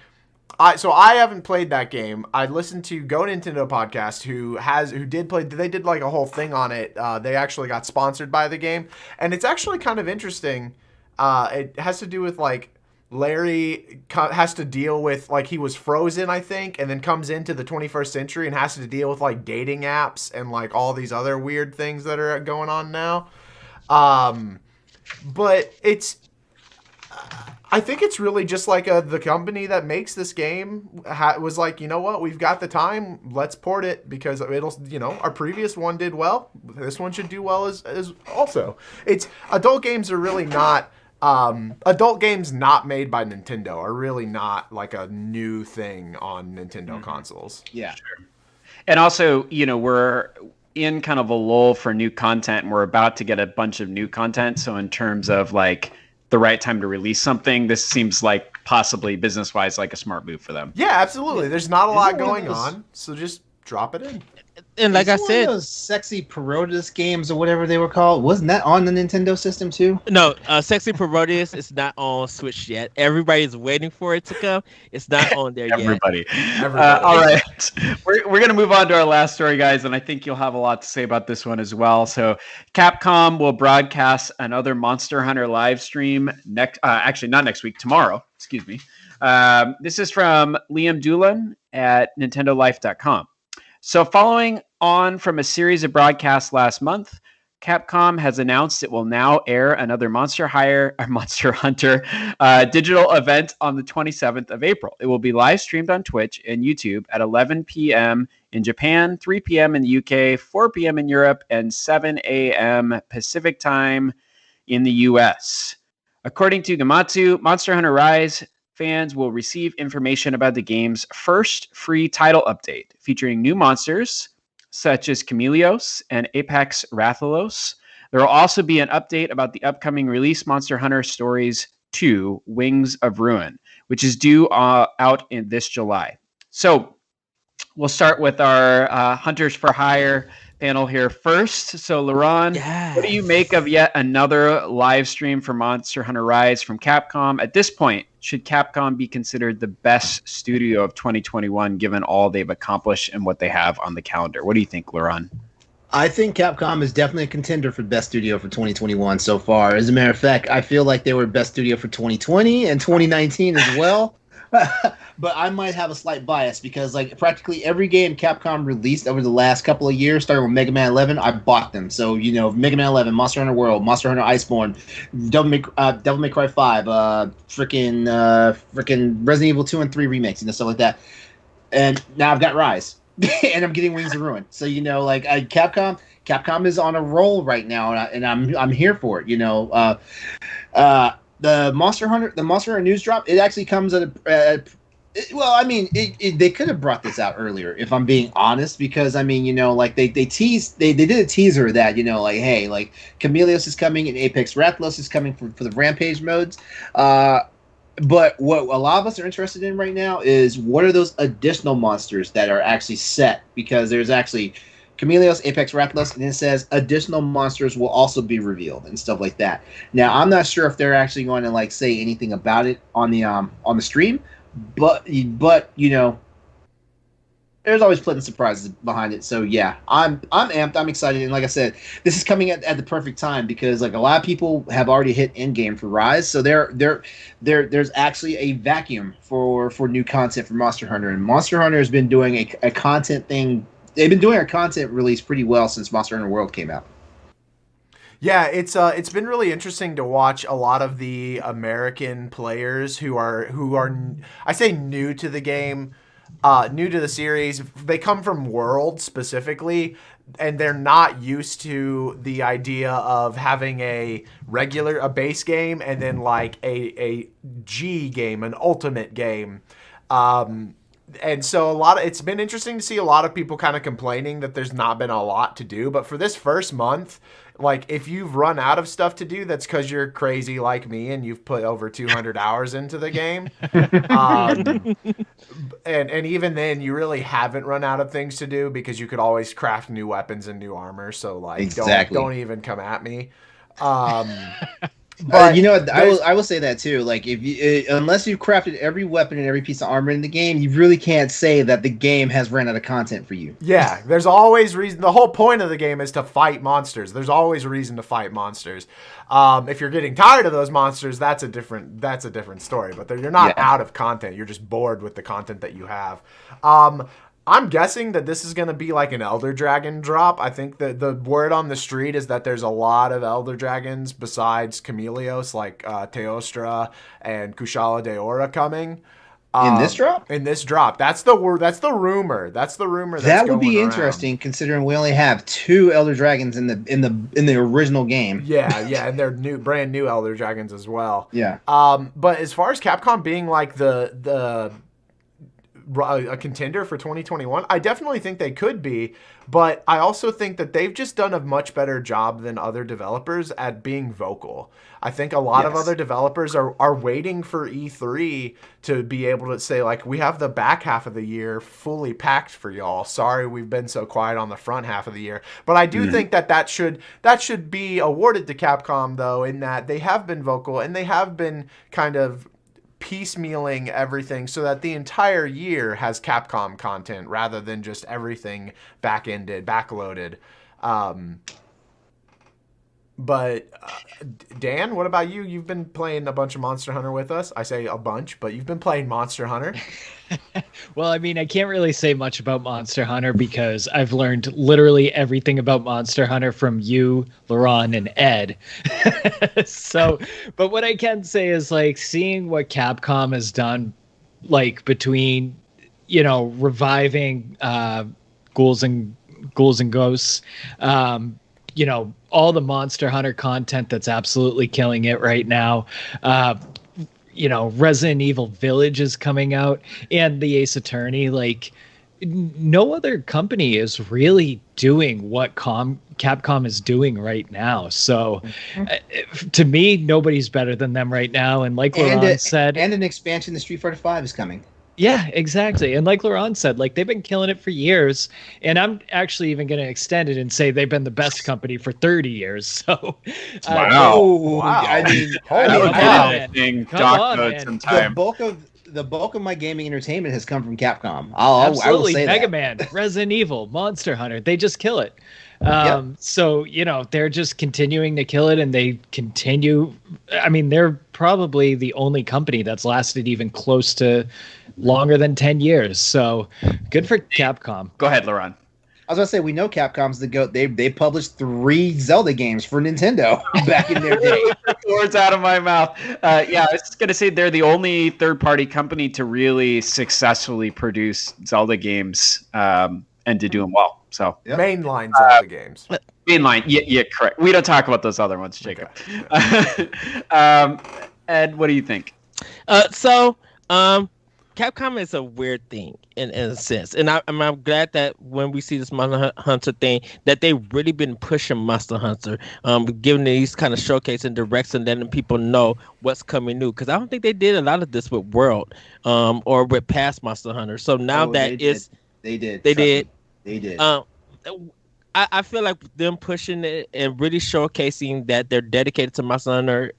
I haven't played that game. I listened to Go Nintendo podcast who did play. They did like a whole thing on it. They actually got sponsored by the game, and it's actually kind of interesting. It has to do with like Larry has to deal with, like, he was frozen, I think, and then comes into the 21st century and has to deal with like dating apps and like all these other weird things that are going on now. But I think it's really just like the company that makes this game was like, you know what, we've got the time, let's port it because it'll, our previous one did well. This one should do well as also. It's adult games are really not. Adult games not made by Nintendo are really not like a new thing on Nintendo consoles. Yeah. Sure. And also, we're in kind of a lull for new content, and we're about to get a bunch of new content. So in terms of like the right time to release something, this seems like possibly business-wise like a smart move for them. Yeah, absolutely. There's not a lot going on, so just drop it in. And like I Isn't one said, of those sexy Parodius games or whatever they were called, wasn't that on the Nintendo system too? no, Sexy Parodius is not on Switch yet. Everybody's waiting for it to come. It's not on there yet. Everybody. Everybody. All right. We're going to move on to our last story, guys, and I think you'll have a lot to say about this one as well. So Capcom will broadcast another Monster Hunter live stream actually not next week, tomorrow. Excuse me. This is from Liam Doolan at NintendoLife.com. So following on from a series of broadcasts last month, Capcom has announced it will now air another Monster Hunter digital event on the 27th of April. It will be live streamed on Twitch and YouTube at 11 p.m. in Japan, 3 p.m. in the UK, 4 p.m. in Europe, and 7 a.m. Pacific time in the US. According to Gamatsu, Monster Hunter Rise fans will receive information about the game's first free title update, featuring new monsters such as Chameleos and Apex Rathalos. There will also be an update about the upcoming release Monster Hunter Stories 2, Wings of Ruin, which is due out in this July. So we'll start with our Hunters for Hire panel here first. So LeRon, what do you make of yet another live stream for Monster Hunter Rise from Capcom? At this point, should Capcom be considered the best studio of 2021 given all they've accomplished and what they have on the calendar? What do you think, LeRon? I think Capcom is definitely a contender for best studio for 2021 so far. As a matter of fact, I feel like they were best studio for 2020 and 2019 as well. But I might have a slight bias because like practically every game Capcom released over the last couple of years, starting with Mega Man 11, I bought them. So Mega Man 11, Monster Hunter World, Monster Hunter Iceborne, Devil May Cry 5, freaking Resident Evil 2 and 3 remakes, stuff like that. And now I've got Rise, and I'm getting Wings of Ruin. So Capcom is on a roll right now, and I'm here for it. The Monster Hunter news drop, it actually comes at they could have brought this out earlier, if I'm being honest, because they did a teaser that, hey, like Chameleos is coming and Apex Rathalos is coming for the Rampage modes. But what a lot of us are interested in right now is what are those additional monsters that are actually set, because there's actually Chameleos, Apex Rathalos, and it says additional monsters will also be revealed and stuff like that. Now, I'm not sure if they're actually going to like say anything about it on the stream, but there's always pleasant surprises behind it. So yeah, I'm amped. I'm excited, and like I said, this is coming at the perfect time because like a lot of people have already hit endgame for Rise, so there's actually a vacuum for new content for Monster Hunter, and Monster Hunter has been doing a content thing. They've been doing a content release pretty well since Monster Hunter World came out. Yeah, it's been really interesting to watch a lot of the American players who are I say new to the game, new to the series. They come from World specifically, and they're not used to the idea of having a base game and then like a G game, an ultimate game. And so it's been interesting to see a lot of people kind of complaining that there's not been a lot to do. But for this first month, like if you've run out of stuff to do, that's because you're crazy like me and you've put over 200 hours into the game. And even then, you really haven't run out of things to do because you could always craft new weapons and new armor. So like, exactly. don't even come at me. But you know what? I will say that too. Like, if you unless you've crafted every weapon and every piece of armor in the game, you really can't say that the game has ran out of content for you. yeah, there's always reason. The whole point of the game is to fight monsters. There's always a reason to fight monsters. If you're getting tired of those monsters, that's a different story. But you're not out of content. You're just bored with the content that you have. I'm guessing that this is going to be like an Elder Dragon drop. I think that the word on the street is that there's a lot of Elder Dragons besides Chameleos, like Teostra and Kushala Daora coming. In this drop? In this drop. That's the word. That's the rumor. That's that would be interesting, considering we only have 2 Elder Dragons in the original game. Yeah, and they're brand new Elder Dragons as well. Yeah. But as far as Capcom being like a contender for 2021, I definitely think they could be, but I also think that they've just done a much better job than other developers at being vocal. I think a lot of other developers are waiting for E3 to be able to say, like, we have the back half of the year fully packed for y'all. Sorry we've been so quiet on the front half of the year. But I do think that should be awarded to Capcom, though, in that they have been vocal and they have been kind of piecemealing everything so that the entire year has Capcom content rather than just everything backloaded. But Dan, what about you? You've been playing a bunch of Monster Hunter with us. I say a bunch, but you've been playing Monster Hunter. Well, I mean, I can't really say much about Monster Hunter because I've learned literally everything about Monster Hunter from you, LeRon, and Ed. But what I can say is, like, seeing what Capcom has done, like, between, reviving Ghouls and Ghosts, all the Monster Hunter content that's absolutely killing it right now. Resident Evil Village is coming out, and the Ace Attorney. Like, no other company is really doing what Capcom is doing right now. So, to me, nobody's better than them right now. And like LeRon said, and an expansion to Street Fighter V is coming. Yeah, exactly. And like LeRon said, like, they've been killing it for years. And I'm actually even going to extend it and say they've been the best company for 30 years. So, wow. I mean, the bulk of my gaming entertainment has come from Capcom. I will say Mega Man, Resident Evil, Monster Hunter, they just kill it. So, they're just continuing to kill it, and they continue. I mean, they're probably the only company that's lasted even close to longer than 10 years. So good for Capcom. Go ahead, LeRon. I was going to say, we know Capcom's the GOAT. They published 3 Zelda games for Nintendo back in their day. Words out of my mouth. I was just going to say they're the only third-party company to really successfully produce Zelda games and to do them well. So mainline Zelda games. Mainline, yeah, correct. We don't talk about those other ones, Jacob. Okay. Ed, what do you think? Capcom is a weird thing in a sense, and I'm glad that when we see this Monster Hunter thing, that they've really been pushing Monster Hunter, giving these kind of showcase and directs and letting people know what's coming new. Because I don't think they did a lot of this with World, or with past Monster Hunter. So now they did. I feel like them pushing it and really showcasing that they're dedicated to Monster Hunter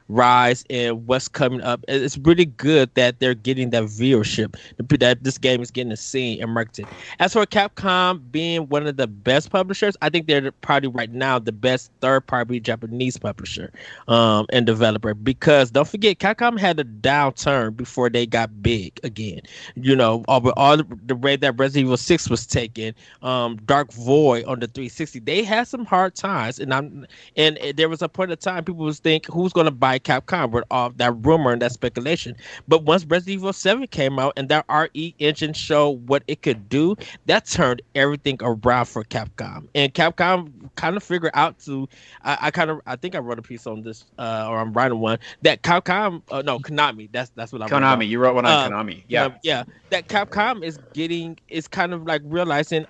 Rise and what's coming up. It's really good that they're getting that viewership, that this game is getting seen and marketed. As for Capcom being one of the best publishers, I think they're probably right now the best third-party Japanese publisher and developer, because don't forget, Capcom had a downturn before they got big again. All the way that Resident Evil 6 was taken, Dark Void on the 360, they had some hard times, and there was a point of time people was thinking, who's going to buy Capcom with all that rumor and that speculation. But once Resident Evil 7 came out and that RE engine showed what it could do, that turned everything around for Capcom. And Capcom kind of figured out to, I think I wrote a piece on this, or I'm writing one, that Konami, that's what I wrote. Konami, you wrote one on Konami. Yeah. That Capcom is kind of like realizing,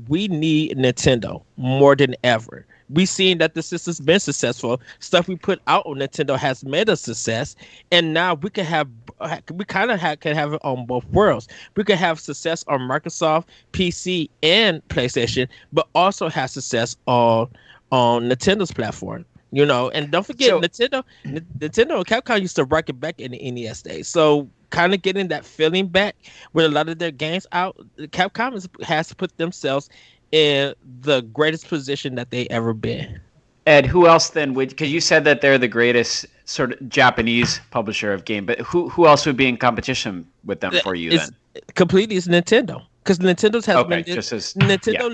we need Nintendo more than ever. We've seen that the system's been successful. Stuff we put out on Nintendo has made a success, and now we can have it on both worlds. We can have success on Microsoft, PC, and PlayStation, but also have success on Nintendo's platform. And don't forget So- Nintendo and Capcom used to rock it back in the NES days. So kind of getting that feeling back with a lot of their games out, Capcom has to put themselves in the greatest position that they ever been. Ed, who else then would? Because you said that they're the greatest sort of Japanese publisher of game, but who else would be in competition with them for you It's then? completely is Nintendo. Because Nintendo's has Okay, been just as Nintendo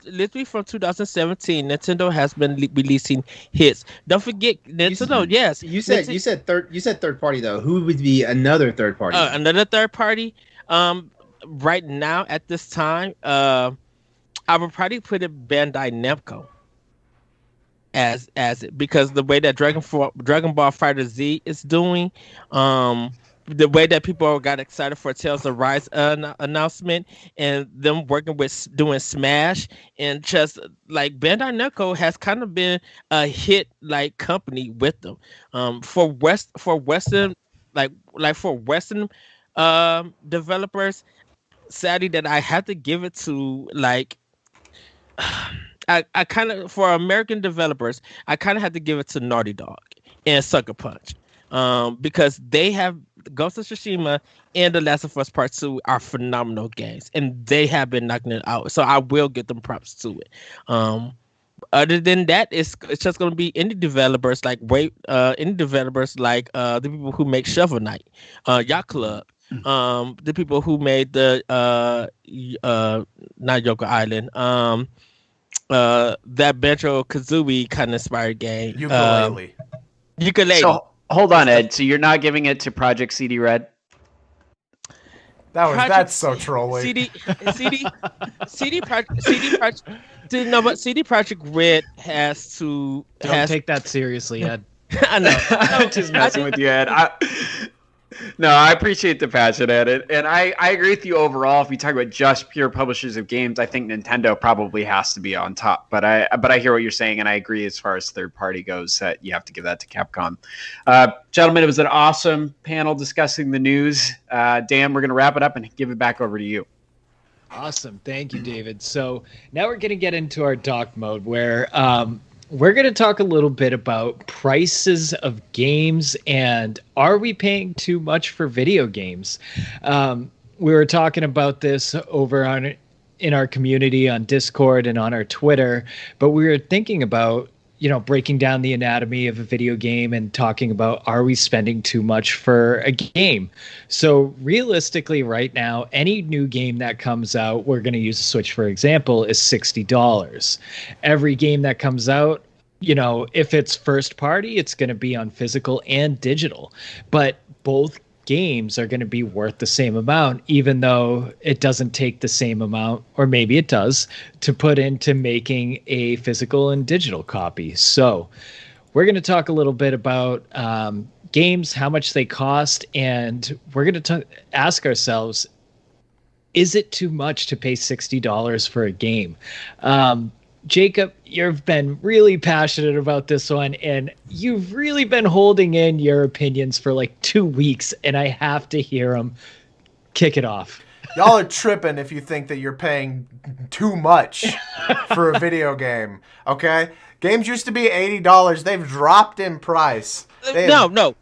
literally from 2017. Nintendo has been releasing hits. Don't forget Nintendo. Yes, You said third party though. Who would be another third party? Another third party. Right now at this time, I would probably put it Bandai Namco as it, because the way that Dragon Ball Fighter Z is doing, the way that people got excited for Tales of Rise announcement, and them working with doing Smash, and just like Bandai Namco has kind of been a hit like company with them. For Western developers, sadly that I have to give it to like. I kind of, for American developers, I kind of had to give it to Naughty Dog and Sucker Punch, because they have Ghost of Tsushima and The Last of Us Part 2 are phenomenal games, and they have been knocking it out. So I will give them props to it. Other than that, it's just going to be indie developers like the people who make Shovel Knight, Yacht Club. The people who made the not Yoga Island, that Banjo Kazooie kind of inspired game. Ukulele. So hold on, Ed. So you're not giving it to Project CD Red? That's so trolling. CD Project Red has to. Don't take that seriously, Ed. I know. I'm just messing with you, Ed. No, I appreciate the passion at it, and I agree with you overall. If we talk about just pure publishers of games, I think Nintendo probably has to be on top. But I hear what you're saying, and I agree as far as third party goes that you have to give that to Capcom. Gentlemen, it was an awesome panel discussing the news. Dan, we're going to wrap it up and give it back over to you. Awesome. Thank you, David. So now we're going to get into our doc mode where we're going to talk a little bit about prices of games and are we paying too much for video games? We were talking about this over in our community on Discord and on our Twitter, but we were thinking about, breaking down the anatomy of a video game and talking about, are we spending too much for a game? So realistically right now, any new game that comes out, we're going to use a Switch for example, is $60. Every game that comes out, if it's first party, it's going to be on physical and digital, but both games are going to be worth the same amount, even though it doesn't take the same amount, or maybe it does, to put into making a physical and digital copy. So we're going to talk a little bit about games, how much they cost, and we're going to ask ourselves, is it too much to pay $60 for a game? Jacob, you've been really passionate about this one, and you've really been holding in your opinions for like 2 weeks, and I have to hear them. Kick it off. Y'all are tripping if you think that you're paying too much for a video game, okay? Games used to be $80. They've dropped in price. No.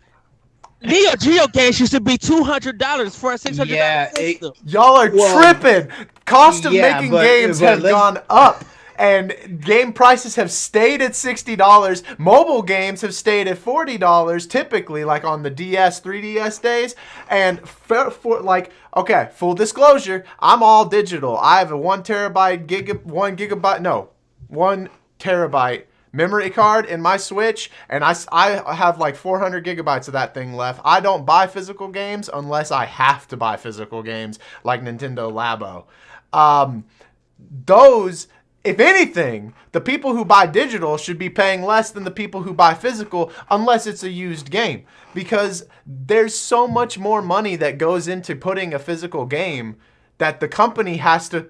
Neo Geo games used to be $200 for a $600 system. Y'all are tripping. Cost of making games have gone up. And game prices have stayed at $60. Mobile games have stayed at $40, typically, like on the DS, 3DS days. And full disclosure, I'm all digital. I have a 1 terabyte memory card in my Switch, and I have like 400 gigabytes of that thing left. I don't buy physical games unless I have to buy physical games, like Nintendo Labo. If anything, the people who buy digital should be paying less than the people who buy physical unless it's a used game, because there's so much more money that goes into putting a physical game that the company has to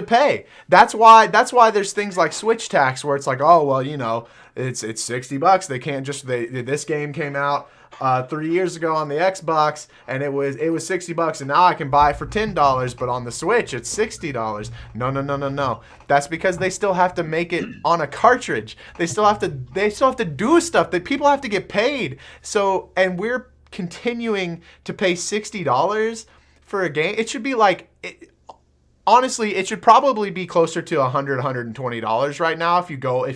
pay. That's why there's things like Switch tax where it's like, oh well, it's $60. They can't just this game came out 3 years ago on the Xbox and it was $60 and now I can buy it for $10, but on the Switch it's $60. No. That's because they still have to make it on a cartridge. They still have to do stuff that people have to get paid. So, and we're continuing to pay $60 for a game. It should be like, honestly, it should probably be closer to $120 right now. If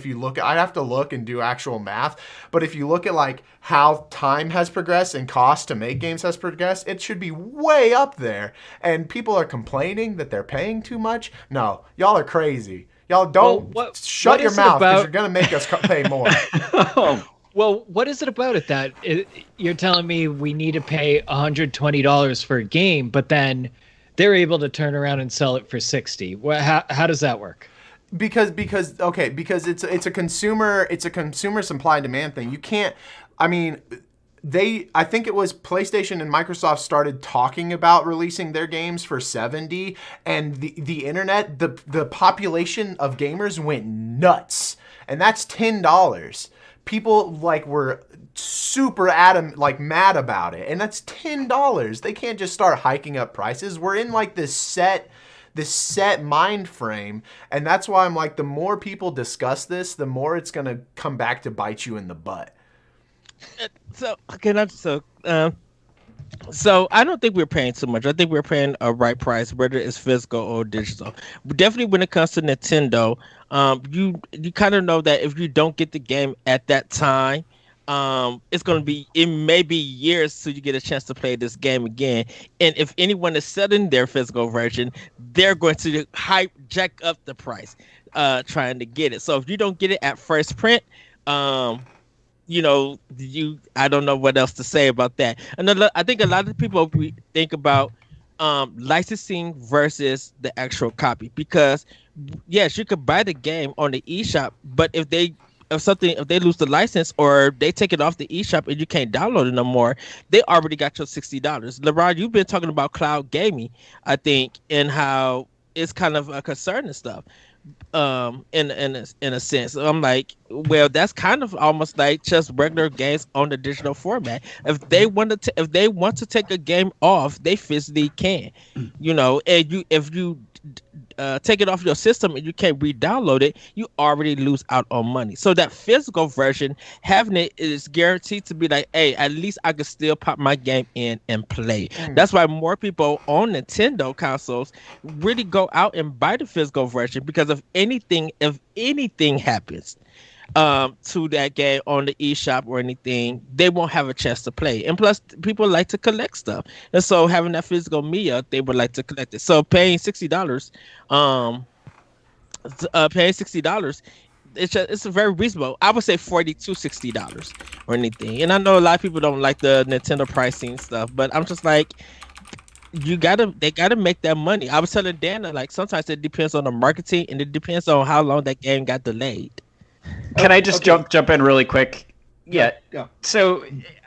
you look, I'd have to look and do actual math. But if you look at like how time has progressed and cost to make games has progressed, it should be way up there. And people are complaining that they're paying too much. No, y'all are crazy. Y'all don't shut your mouth because you're gonna make us pay more. Well, what is it about it that you're telling me we need to pay $120 for a game, but then they're able to turn around and sell it for $60? How does that work? Because it's a consumer supply and demand thing. You can't. I mean, I think it was PlayStation and Microsoft started talking about releasing their games for $70, and the internet, the population of gamers went nuts, and that's $10. People were super mad about it, and that's $10. They can't just start hiking up prices. We're in like this set mind frame, and that's why I'm like, the more people discuss this, the more it's gonna come back to bite you in the butt. So I don't think we're paying too much. I think we're paying a right price, whether it's physical or digital. But definitely when it comes to Nintendo, you kind of know that if you don't get the game at that time, it may be years till you get a chance to play this game again. And if anyone is selling their physical version, they're going to jack up the price, trying to get it. So if you don't get it at first print, I don't know what else to say about that. I think a lot of people think about licensing versus the actual copy, because yes, you could buy the game on the eShop, but if they lose the license or they take it off the eShop and you can't download it no more, they already got your $60. LeRon, you've been talking about cloud gaming, I think, and how it's kind of a concern and stuff. In a sense, I'm like, well, that's kind of almost like just regular games on the digital format. If they want to take a game off, they physically can, and if you take it off your system and you can't re-download it, you already lose out on money. So that physical version, having it is guaranteed to be like, hey, at least I can still pop my game in and play. That's why more people on Nintendo consoles really go out and buy the physical version, because if anything happens to that game on the eShop or anything, they won't have a chance to play. And plus, people like to collect stuff, and so having that physical media, they would like to collect it. So paying $60, it's a very reasonable. I would say $40 to $60 or anything. And I know a lot of people don't like the Nintendo pricing stuff, but I'm just like, they gotta make that money. I was telling Dana, like, sometimes it depends on the marketing and it depends on how long that game got delayed. Can I just jump in really quick? Yeah. Go. So,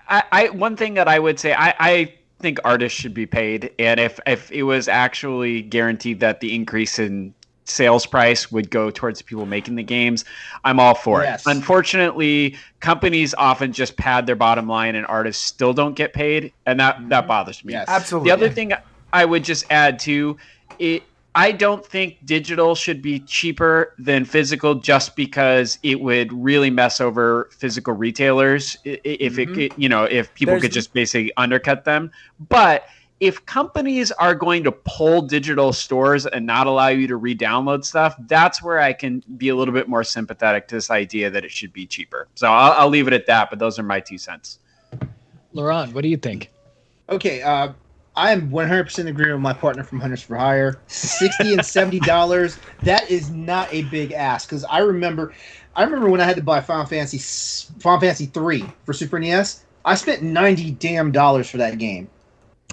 I one thing that I would say, I think artists should be paid, and if it was actually guaranteed that the increase in sales price would go towards people making the games, I'm all for it. Unfortunately, companies often just pad their bottom line, and artists still don't get paid, and that bothers me. Yes. Absolutely. The other thing I would just add to it, I don't think digital should be cheaper than physical, just because it would really mess over physical retailers if if people could just basically undercut them. But if companies are going to pull digital stores and not allow you to re-download stuff, that's where I can be a little bit more sympathetic to this idea that it should be cheaper. So I'll leave it at that, but those are my 2 cents. LeRon, what do you think? Okay, I am 100% agreeing with my partner from Hunters for Hire. $60 and $70, that is not a big ask. Because I remember when I had to buy Final Fantasy 3 for Super NES, I spent $90 damn for that game.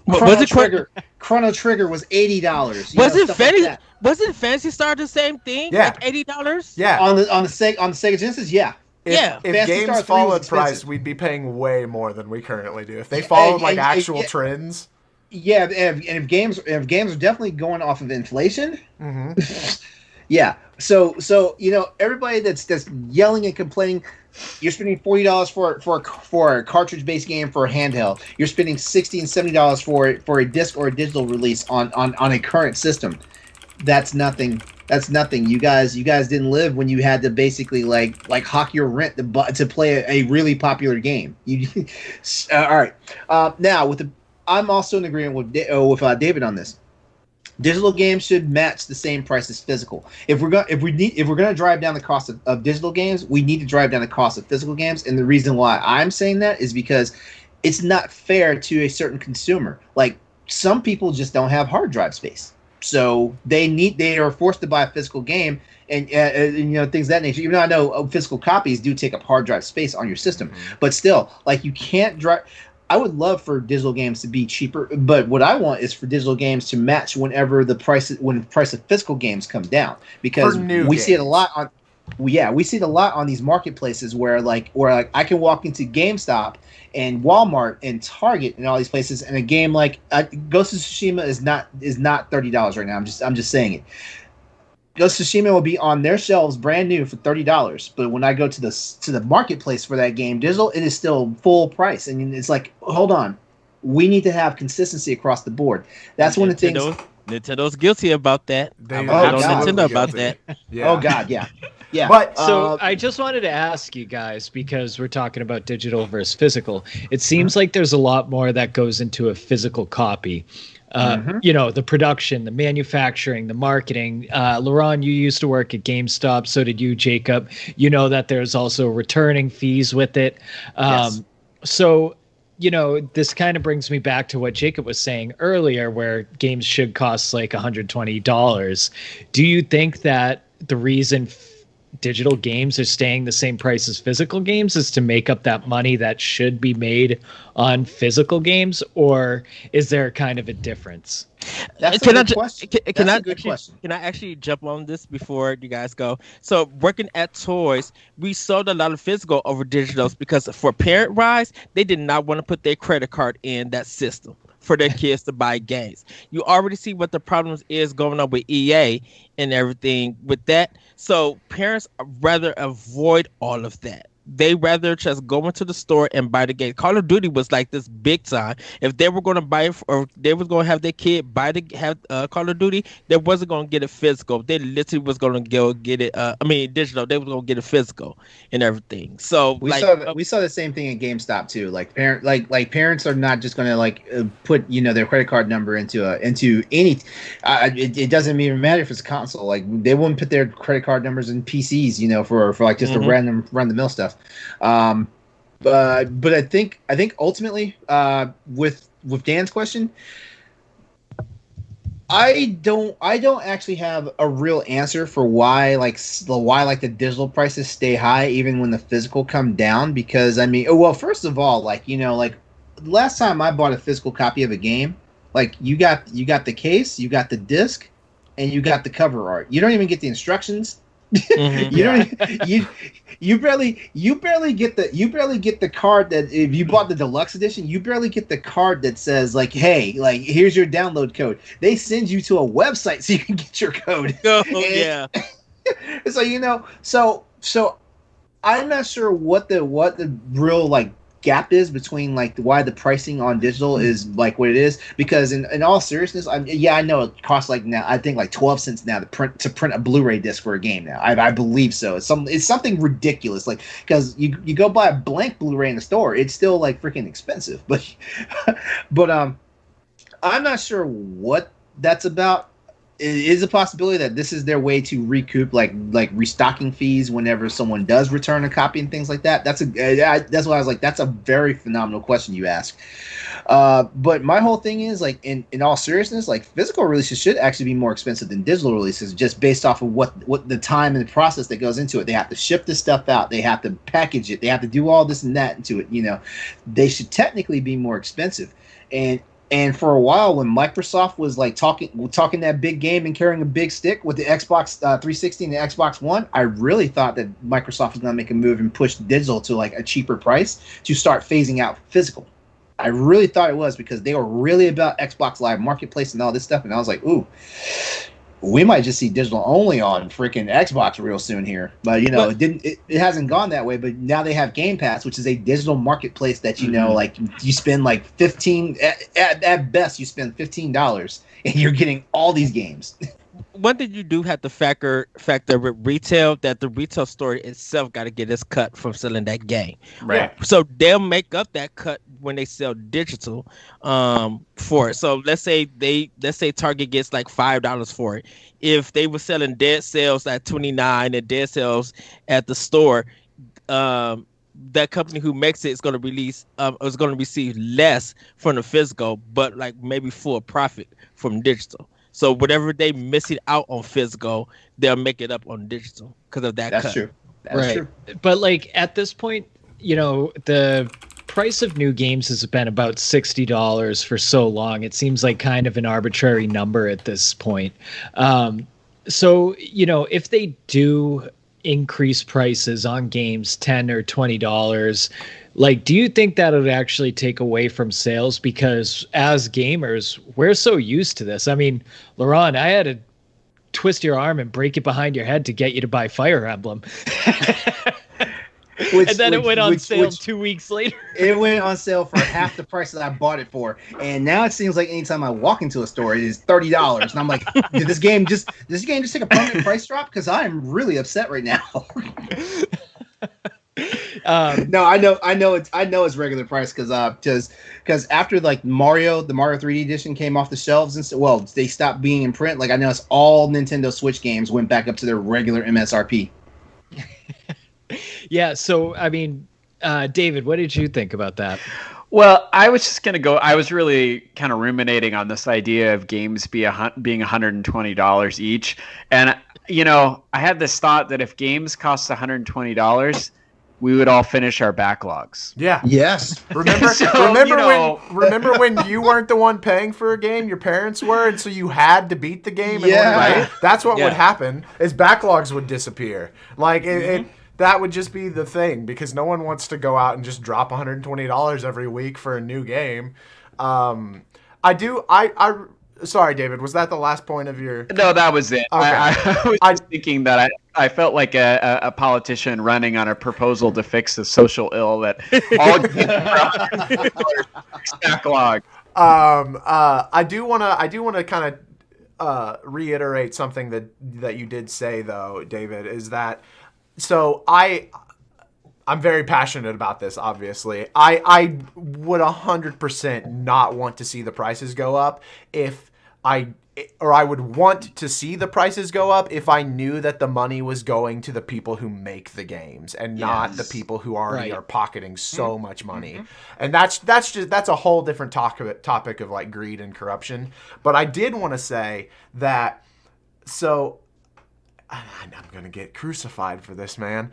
Chrono Trigger was $80. Wasn't Fantasy Star the same thing? Yeah. Like $80? Yeah. On the Sega Genesis, yeah. If games followed price, we'd be paying way more than we currently do. If they followed actual trends. Yeah, and if games are definitely going off of inflation, Mm-hmm. yeah. So everybody that's yelling and complaining, you're spending $40 for a cartridge based game for a handheld. You're spending $60 and $70 for a disc or a digital release on a current system. That's nothing. That's nothing. You guys didn't live when you had to basically like hawk your rent to play a really popular game. All right. Now I'm also in agreement with David on this. Digital games should match the same price as physical. If we're gonna drive down the cost of digital games, we need to drive down the cost of physical games. And the reason why I'm saying that is because it's not fair to a certain consumer. Like, some people just don't have hard drive space, so they are forced to buy a physical game and things of that nature. Even though I know physical copies do take up hard drive space on your system, but still, like, you can't drive. I would love for digital games to be cheaper, but what I want is for digital games to match when the price of physical games come down, because we see it a lot on. We see it a lot on these marketplaces where I can walk into GameStop and Walmart and Target and all these places, and a game like Ghost of Tsushima is not $30 right now. I'm just saying it. Ghost of Tsushima will be on their shelves brand new for $30, but when I go to the marketplace for that game digital, it is still full price, and it's like, hold on, we need to have consistency across the board. That's one of the things. Nintendo's guilty about that. They on are Nintendo about guilty. that. Yeah. Oh God, yeah, yeah. But So I just wanted to ask you guys, because we're talking about digital versus physical. It seems like there's a lot more that goes into a physical copy. The production, the manufacturing, the marketing. LeRon, you used to work at GameStop. So did you, Jacob. You know that there's also returning fees with it. Yes. So, this kind of brings me back to what Jacob was saying earlier, where games should cost like $120. Do you think that the reason digital games are staying the same price as physical games is to make up that money that should be made on physical games, or is there kind of a difference? That's a good question. Can I actually jump on this before you guys go? So, working at Toys, we sold a lot of physical over digitals because for parent-wise, they did not want to put their credit card in that system for their kids to buy games. You already see what the problems is going on with EA and everything with that. So parents rather avoid all of that. They rather just go into the store and buy the game. Call of Duty was like this big time. If they were going to buy it, or they was going to have their kid have Call of Duty, they wasn't going to get it physical. They literally was going to go get it. Digital. They was going to get it physical and everything. So we saw the same thing at GameStop too. Like parents are not just going to put their credit card number into any. It doesn't even matter if it's a console. Like, they wouldn't put their credit card numbers in PCs. For like just a random run the mill stuff. But I think ultimately, with Dan's question, I don't actually have a real answer for why the digital prices stay high even when the physical come down. Because first of all, last time I bought a physical copy of a game, you got the case, you got the disc, and you got the cover art. You don't even get the instructions. You barely get the card that, if you bought the deluxe edition, you barely get the card that says hey, here's your download code. They send you to a website so you can get your code. Yeah. So I'm not sure what the real gap is between why the pricing on digital is what it is, because in all seriousness, I know it costs now, I think 12 cents now to print a Blu-ray disc for a game now. I believe so. It's something ridiculous, because you go buy a blank Blu-ray in the store, it's still freaking expensive. But I'm not sure what that's about. It is a possibility that this is their way to recoup restocking fees whenever someone does return a copy and things like that. That's why I was like, that's a very phenomenal question you ask. But my whole thing is in all seriousness, physical releases should actually be more expensive than digital releases, just based off of what the time and the process that goes into it. They have to ship this stuff out, they have to package it, they have to do all this and that into it. They should technically be more expensive. And for a while, when Microsoft was talking that big game and carrying a big stick with the Xbox 360 and the Xbox One, I really thought that Microsoft was going to make a move and push digital to a cheaper price to start phasing out physical. I really thought it was because they were really about Xbox Live Marketplace and all this stuff, and I was like, ooh, we might just see digital only on freaking Xbox real soon here. But it hasn't gone that way. But now they have Game Pass, which is a digital marketplace that like you spend like 15 at best you spend $15 and you're getting all these games. One thing you do have to factor with retail, that the retail store itself got to get its cut from selling that game. Right. So they'll make up that cut when they sell digital for it. So let's say Target gets like $5 for it. If they were selling Dead Cells at $29 and Dead Cells at the store, that company who makes it is going to receive less from the physical, but like maybe full profit from digital. So whatever they missing out on physical, they'll make it up on digital because of that cut. That's true. That's true. But like at this point, the price of new games has been about $60 for so long. It seems like kind of an arbitrary number at this point. So if they do increase prices on games $10 or $20, like, do you think that would actually take away from sales? Because as gamers, we're so used to this. I mean, LeRon, I had to twist your arm and break it behind your head to get you to buy Fire Emblem. And then it went on sale 2 weeks later. It went on sale for half the price that I bought it for. And now it seems like anytime I walk into a store, it is $30. And I'm like, did this game just take a permanent price drop? Because I am really upset right now. No, I know it's regular price because after like the Mario 3D edition came off the shelves and they stopped being in print. Like I know it's all Nintendo Switch games went back up to their regular MSRP. Yeah, so I mean, David, what did you think about that? Well, I was just gonna go. I was really kind of ruminating on this idea of games being $120 each, and I had this thought that if games cost $120, we would all finish our backlogs. Yeah. Yes. Remember when you weren't the one paying for a game, your parents were, and so you had to beat the game. Right? That's what would happen. Is backlogs would disappear. Like that would just be the thing because no one wants to go out and just drop $120 every week for a new game. Sorry, David. Was that the last point of your? No, that was it. Okay. I was just thinking that I felt like a politician running on a proposal to fix a social ill that all backlog. I do want to kind of reiterate something that you did say though, David. Is that so? I'm very passionate about this, obviously. I would 100% not want to see the prices go up I would want to see the prices go up if I knew that the money was going to the people who make the games and not the people who already are pocketing so much money. And that's a whole different topic of like greed and corruption. But I did want to say that, so I'm going to get crucified for this, man.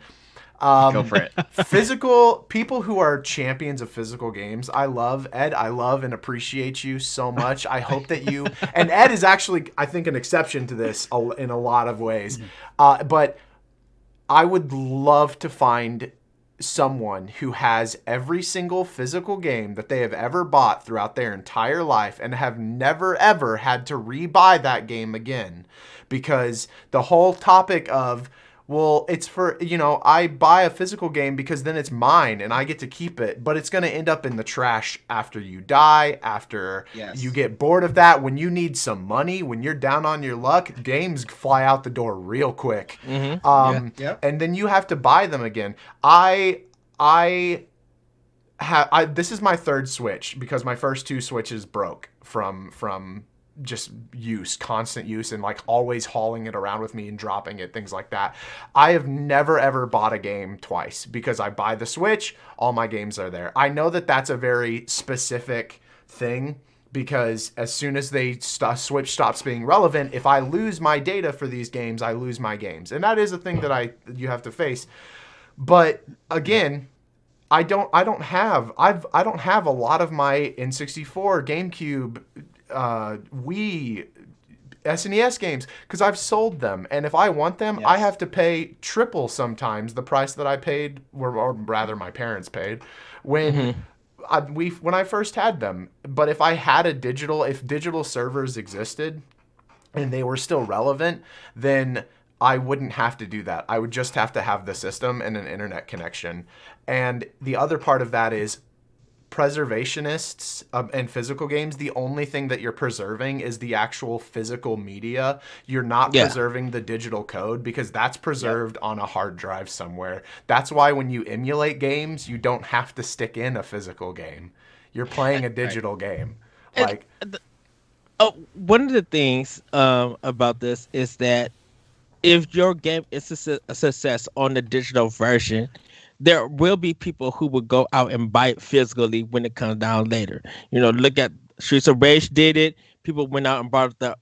Go for it. Physical people who are champions of physical games. I love Ed. I love and appreciate you so much. I hope that you and Ed is actually, I think, an exception to this in a lot of ways. But I would love to find someone who has every single physical game that they have ever bought throughout their entire life and have never ever had to rebuy that game again, because the whole topic of, well, it's for, I buy a physical game because then it's mine and I get to keep it, but it's going to end up in the trash after you die, after you get bored of that. When you need some money, when you're down on your luck, games fly out the door real quick. And then you have to buy them again. This is my third Switch because my first two Switches broke from just constant use and like always hauling it around with me and dropping it, things like that. I have never ever bought a game twice because I buy the Switch, all my games are there. I know that that's a very specific thing because as soon as Switch stops being relevant, if I lose my data for these games, I lose my games. And that is a thing that you have to face. But again, I don't have a lot of my N64, GameCube, Wii, SNES games because I've sold them, and if I want them, I have to pay triple sometimes the price that I paid, or rather my parents paid, when when I first had them. But if I had if digital servers existed and they were still relevant, then I wouldn't have to do that. I would just have to have the system and an internet connection. And the other part of that is preservationists and physical games, the only thing that you're preserving is the actual physical media. You're not preserving the digital code, because that's preserved on a hard drive somewhere. That's why when you emulate games, you don't have to stick in a physical game. You're playing a digital game. Like, one of the things about this is that if your game is a success on the digital version, there will be people who will go out and buy it physically when it comes down later. You know, look at Streets of Rage did it. People went out and bought the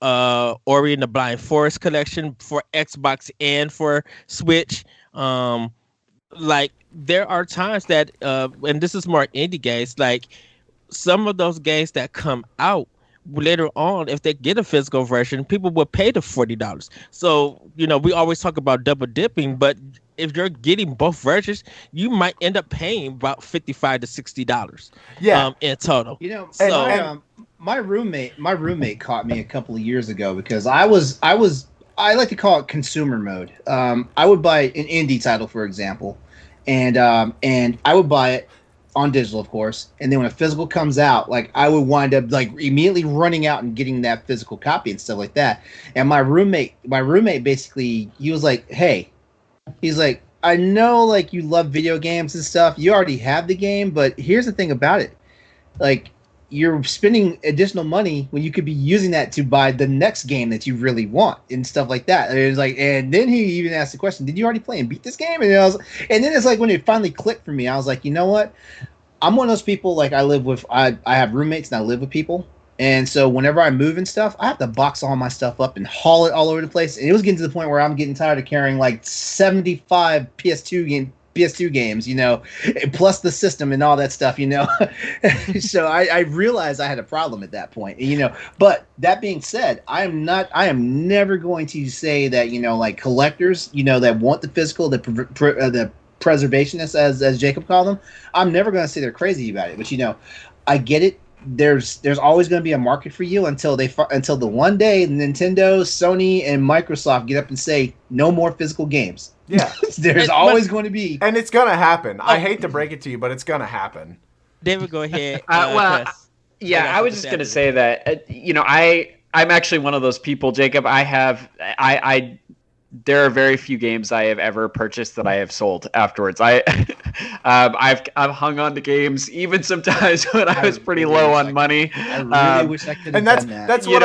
Ori and the Blind Forest collection for Xbox and for Switch. Like, there are times that, and this is more indie games, like some of those games that come out later on, if they get a physical version, people will pay the $40. So, you know, we always talk about double dipping, but if you're getting both versions, you might end up paying about $55 to $60. In total. You know, so my roommate caught me a couple of years ago because I like to call it consumer mode. I would buy an indie title, for example, and I would buy it on digital, of course, and then when a physical comes out, like, I would wind up like immediately running out and getting that physical copy and stuff like that. And my roommate basically, he was like, hey, he's like, I know, like, you love video games and stuff, you already have the game, but here's the thing about it, like, you're spending additional money when you could be using that to buy the next game that you really want and stuff like that. And it was like, and then he even asked the question, did you already play and beat this game? And then it's like when it finally clicked for me, I was like, you know what? I'm one of those people, like, I have roommates and I live with people. And so whenever I move and stuff, I have to box all my stuff up and haul it all over the place. And it was getting to the point where I'm getting tired of carrying like 75 PS2 games, you know, plus the system and all that stuff, you know. So I realized I had a problem at that point, you know. But that being said, I am never going to say that, you know, like, collectors, you know, that want the physical, the preservationists, as Jacob called them, I'm never going to say they're crazy about it. But, you know, I get it. There's always going to be a market for you until the one day Nintendo, Sony, and Microsoft get up and say no more physical games. Yeah, there's always going to be, and it's going to happen. I hate to break it to you, but it's going to happen. David, go ahead. I was just going to say that you know, I'm actually one of those people, Jacob. There are very few games I have ever purchased that I have sold afterwards. I've hung on to games even sometimes when I was pretty low on money. I really wish I could have done that. That's what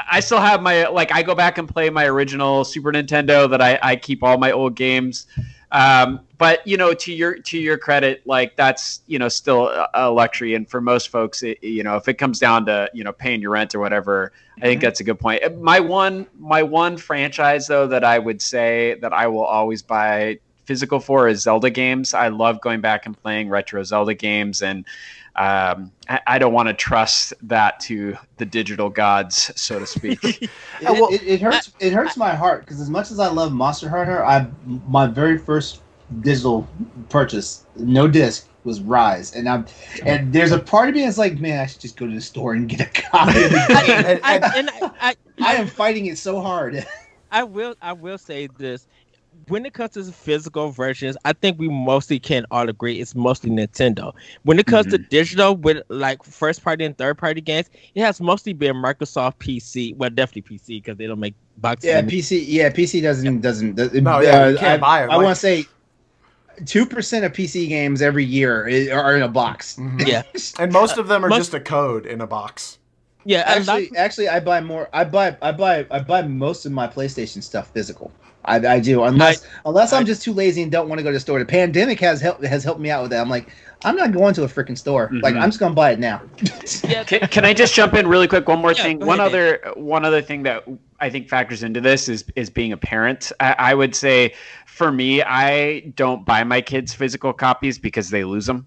I still have my, like, I go back and play my original Super Nintendo that I keep all my old games. But, you know, to your credit, like, that's, you know, still a luxury. And for most folks, you know, if it comes down to, you know, paying your rent or whatever, I think that's a good point. My one franchise, though, that I would say that I will always buy physical for is Zelda games. I love going back and playing retro Zelda games, and I don't want to trust that to the digital gods, so to speak. It hurts my heart, because as much as I love Monster Hunter, my very first digital purchase, no disc, was Rise, and there's a part of me that's like, man, I should just go to the store and get a copy of the game. I am fighting it so hard. I will say this. When it comes to physical versions, I think we mostly can all agree it's mostly Nintendo. When it comes to digital, with like first party and third party games, it has mostly been Microsoft PC. Well, definitely PC, because they don't make boxes. Yeah, PC. Yeah, PC doesn't. No, yeah, you can't buy it. I want to say 2% of PC games every year are in a box. Mm-hmm. Yeah, and most of them are just a code in a box. Yeah, actually, I buy more. I buy most of my PlayStation stuff physical. I do, unless I'm just too lazy and don't want to go to the store. The pandemic has helped me out with that. I'm like, I'm not going to a freaking store. Like, I'm just gonna buy it now. Can I just jump in really quick? One more thing. One other thing that I think factors into this is being a parent. I would say, for me, I don't buy my kids physical copies because they lose them.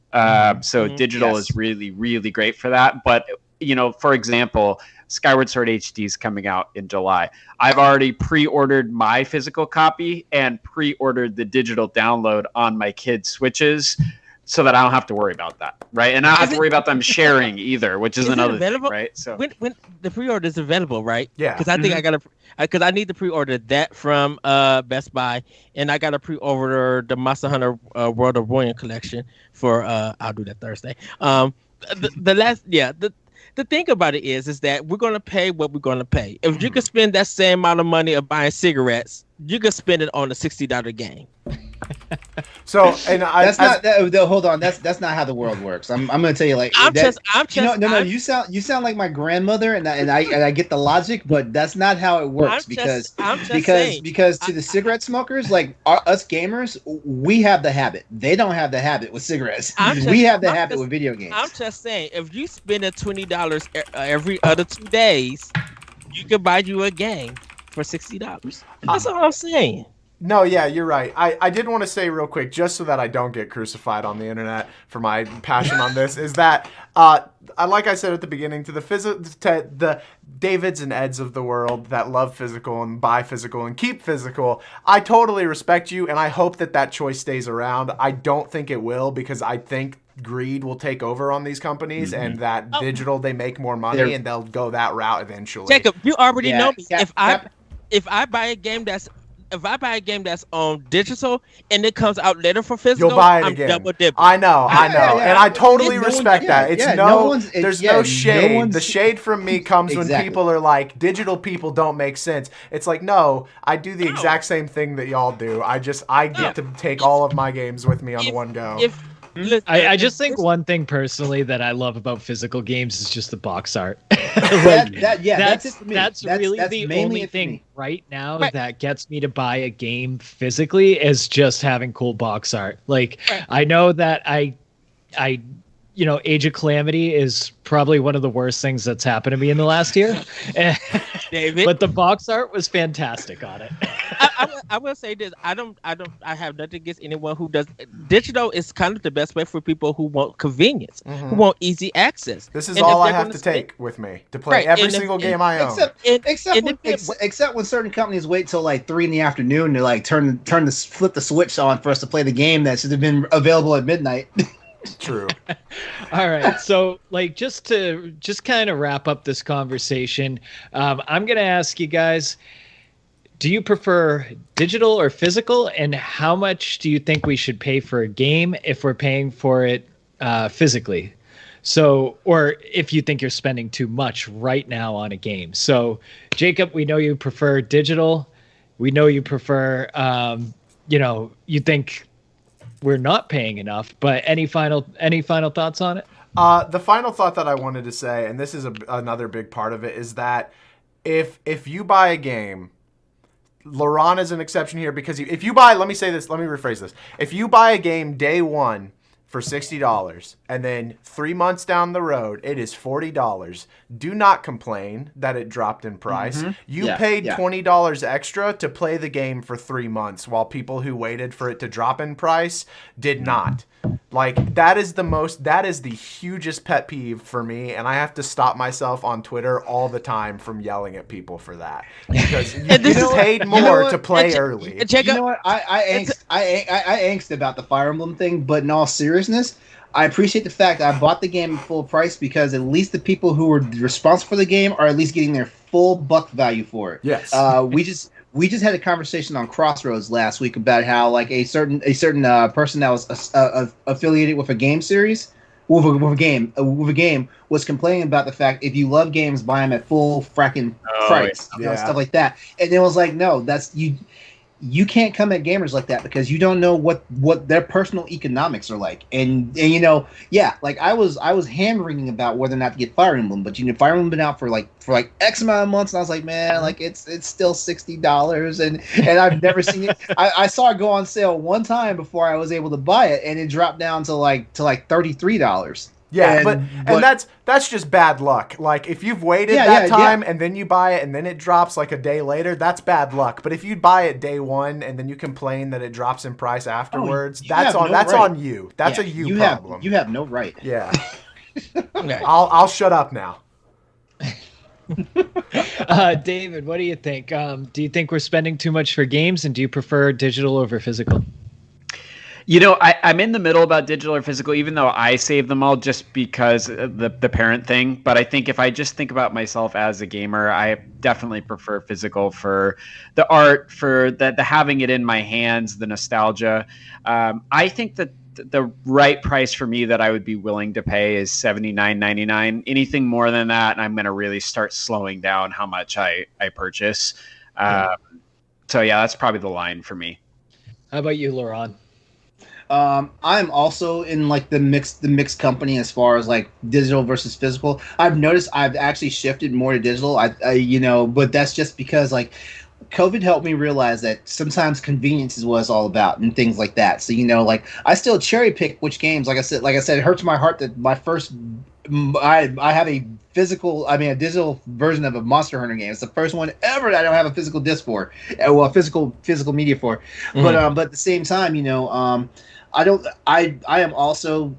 So digital is really, really great for that. But, you know, for example, Skyward Sword HD is coming out in July. I've already pre-ordered my physical copy and pre-ordered the digital download on my kids' Switches. so that I don't have to worry about that, right? And I don't have to worry about them sharing either, which is another thing, right? So when the pre-order is available, right? Yeah. Because I think because I need to pre-order that from Best Buy, and I got to pre-order the Monster Hunter World of Ruin collection for I'll do that Thursday. The thing about it is that we're gonna pay what we're gonna pay. If you could spend that same amount of money of buying cigarettes, you could spend it on a $60 game. So, and hold on. That's not how the world works. I'm going to tell you, like, you sound like my grandmother, and I get the logic, but that's not how it works because to the cigarette smokers, like us gamers, we have the habit. They don't have the habit with cigarettes. We have the habit with video games. I'm just saying, if you spend $20 every other 2 days, you can buy you a game for $60. That's all I'm saying. No, yeah, you're right. I did want to say real quick, just so that I don't get crucified on the internet for my passion on this, is that, like I said at the beginning, to the Davids and Eds of the world that love physical and buy physical and keep physical, I totally respect you, and I hope that choice stays around. I don't think it will, because I think greed will take over on these companies, and that digital, they make more money, and they'll go that route eventually. Jacob, you already know me. If I buy a game that's on digital and it comes out later for physical, you'll buy it I'm again. double dipping. I know, and I totally respect that. There's no shade. The shade from me comes when people are like, digital people don't make sense. It's like, no, I do the exact same thing that y'all do. I get to take all of my games with me on one go. I just think one thing personally that I love about physical games is just the box art. That's really the only thing right now that gets me to buy a game physically is just having cool box art. Like, I know that I Age of Calamity is probably one of the worst things that's happened to me in the last year. David, but the box art was fantastic on it. I will say this. I have nothing against anyone who does. Digital is kind of the best way for people who want convenience, who want easy access. This is all I have to take with me to play every single game I own. Except when certain companies wait till like 3 PM to like flip the switch on for us to play the game that should have been available at midnight. True. All right. So, like, just kind of wrap up this conversation, I'm going to ask you guys, do you prefer digital or physical? And how much do you think we should pay for a game if we're paying for it physically? So, or if you think you're spending too much right now on a game. So, Jacob, we know you prefer digital. We know you prefer, you think we're not paying enough, but any final thoughts on it? The final thought that I wanted to say, and this is another big part of it, is that if you buy a game, LeRon is an exception here, because if you buy, let me rephrase this. If you buy a game day one for $60 and then 3 months down the road it is $40, do not complain that it dropped in price. You paid $20 extra to play the game for 3 months, while people who waited for it to drop in price did not. Like, that is the hugest pet peeve for me, and I have to stop myself on Twitter all the time from yelling at people for that, because you paid more to play early. You know what? I angst about the Fire Emblem thing, but in all seriousness, I appreciate the fact that I bought the game at full price, because at least the people who were responsible for the game are at least getting their full buck value for it. Yes. We just had a conversation on Crossroads last week about how, like, a certain person that was affiliated with a game series, with a game, was complaining about the fact, if you love games, buy them at full fracking price, stuff like that. And it was like, no, that's you. You can't come at gamers like that, because you don't know what their personal economics are like. And like I was hand wringing about whether or not to get Fire Emblem, but Fire Emblem been out for like X amount of months, and I was like, man, like it's still $60, and I've never seen it. I saw it go on sale one time before I was able to buy it, and it dropped down to like $33. Yeah, but that's just bad luck. Like, if you've waited that time and then you buy it and then it drops like a day later, that's bad luck. But if you buy it day one and then you complain that it drops in price afterwards, that's on you. That's a you problem. You have no right. Yeah. I'll shut up now. David, what do you think? Do you think we're spending too much for games, and do you prefer digital over physical? I'm in the middle about digital or physical, even though I save them all just because of the parent thing. But I think if I just think about myself as a gamer, I definitely prefer physical for the art, for the having it in my hands, the nostalgia. I think that the right price for me that I would be willing to pay is $79.99. Anything more than that, I'm going to really start slowing down how much I purchase. So yeah, that's probably the line for me. How about you, LeRon? I'm also in like the mixed company as far as like digital versus physical. I've noticed I've actually shifted more to digital. But that's just because like COVID helped me realize that sometimes convenience is what it's all about and things like that. So like I still cherry pick which games. Like I said, it hurts my heart that my first I have a digital version of a Monster Hunter game. It's the first one ever that I don't have a physical disc for, well, physical media for. Mm-hmm. But at the same time, I am also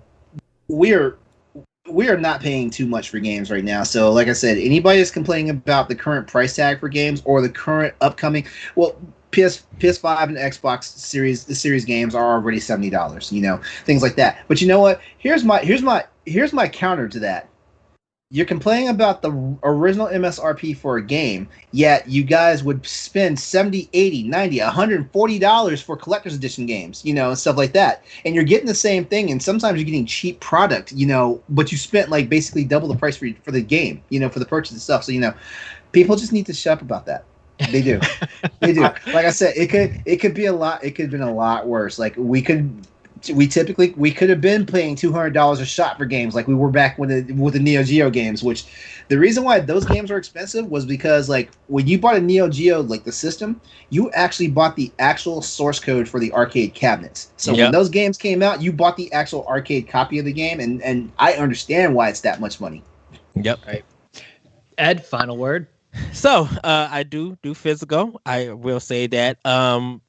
we are not paying too much for games right now. So like I said, anybody that's complaining about the current price tag for games or the current upcoming, well, PS5 and Xbox series games are already $70, things like that. But you know what? Here's my counter to that. You're complaining about the original MSRP for a game, yet you guys would spend $70, $80, $90, $140 for collector's edition games, and stuff like that. And you're getting the same thing, and sometimes you're getting cheap product, but you spent like basically double the price for the game, for the purchase and stuff. So, people just need to shut up about that. They do. They do. Like I said, it could be a lot. It could have been a lot worse. Like we could have been paying $200 a shot for games like we were back with the Neo Geo games, which the reason why those games were expensive was because like when you bought a Neo Geo, like the system, you actually bought the actual source code for the arcade cabinets. So when those games came out, you bought the actual arcade copy of the game, and I understand why it's that much money. Yep. Right. Ed, final word. So I do physical. I will say that.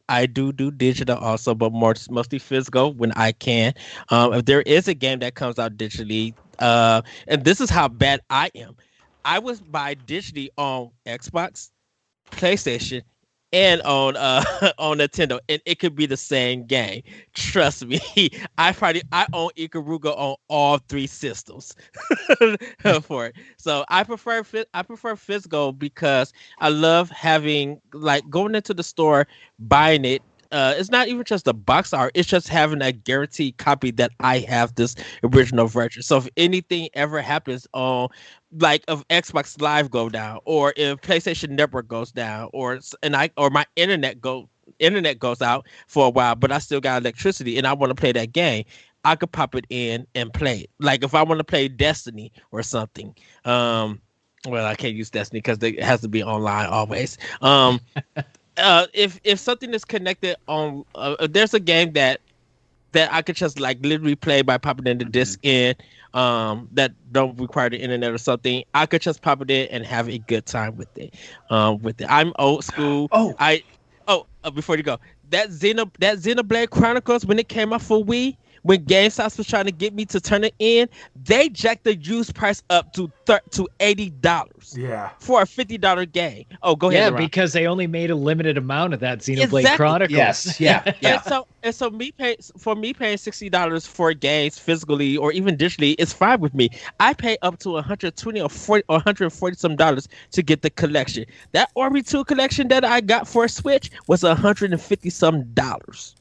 I do digital also, but mostly physical when I can. If there is a game that comes out digitally, and this is how bad I am, I was buy digitally on Xbox, PlayStation, and on on Nintendo, and it could be the same game. Trust me, I own Ikaruga on all three systems for it. So I prefer physical because I love having like going into the store, buying it. It's not even just the box art; it's just having a guaranteed copy that I have this original version. So if anything ever happens on, like, if Xbox Live go down, or if PlayStation Network goes down, or my internet goes out for a while, but I still got electricity and I want to play that game, I could pop it in and play it. Like if I want to play Destiny or something. Well, I can't use Destiny because it has to be online always. If something is connected on, there's a game that I could just like literally play by popping in the disc in, that don't require the internet or something, I could just pop it in and have a good time with it. I'm old school. Before you go, that Xenoblade Chronicles, when it came out for Wii, when GameStop was trying to get me to turn it in, they jacked the used price up to $80. Yeah. For a $50 game. Oh, go ahead. Yeah, because they only made a limited amount of that Xenoblade Exactly. Chronicles. Yes. Yeah. Yeah. And so me paying $60 for games physically or even digitally is fine with me. I pay up to $120 or $40 or $140 some dollars to get the collection. That Orbi 2 collection that I got for a Switch was $150 some dollars.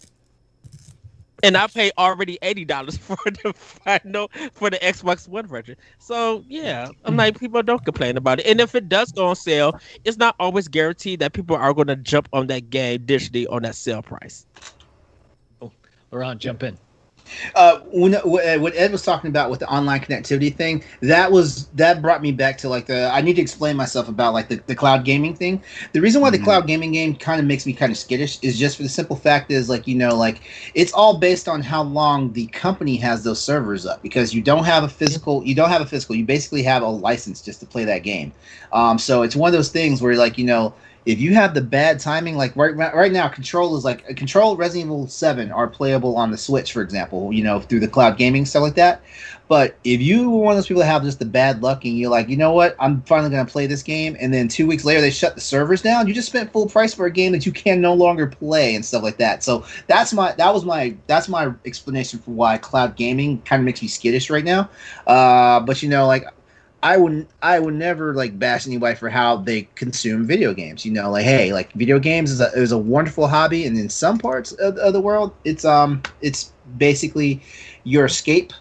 And I paid already $80 for the Xbox One version. So yeah, I'm like, people don't complain about it. And if it does go on sale, it's not always guaranteed that people are going to jump on that game digitally on that sale price. LeRon, jump in. When Ed was talking about with the online connectivity thing, that brought me back to like I need to explain myself about like the cloud gaming thing. The reason why the cloud gaming game kind of makes me kind of skittish is just for the simple fact is like, like it's all based on how long the company has those servers up, because you don't have a physical, you basically have a license just to play that game. So it's one of those things where like, if you have the bad timing, like right now, Control Resident Evil 7 are playable on the Switch, for example, through the cloud gaming, stuff like that. But if you were one of those people that have just the bad luck and you're like, you know what, I'm finally going to play this game, and then 2 weeks later they shut the servers down, you just spent full price for a game that you can no longer play and stuff like that. So that's my explanation for why cloud gaming kind of makes me skittish right now. But I would never like bash anybody for how they consume video games. Hey, like video games is a wonderful hobby, and in some parts of the world, it's basically your escape.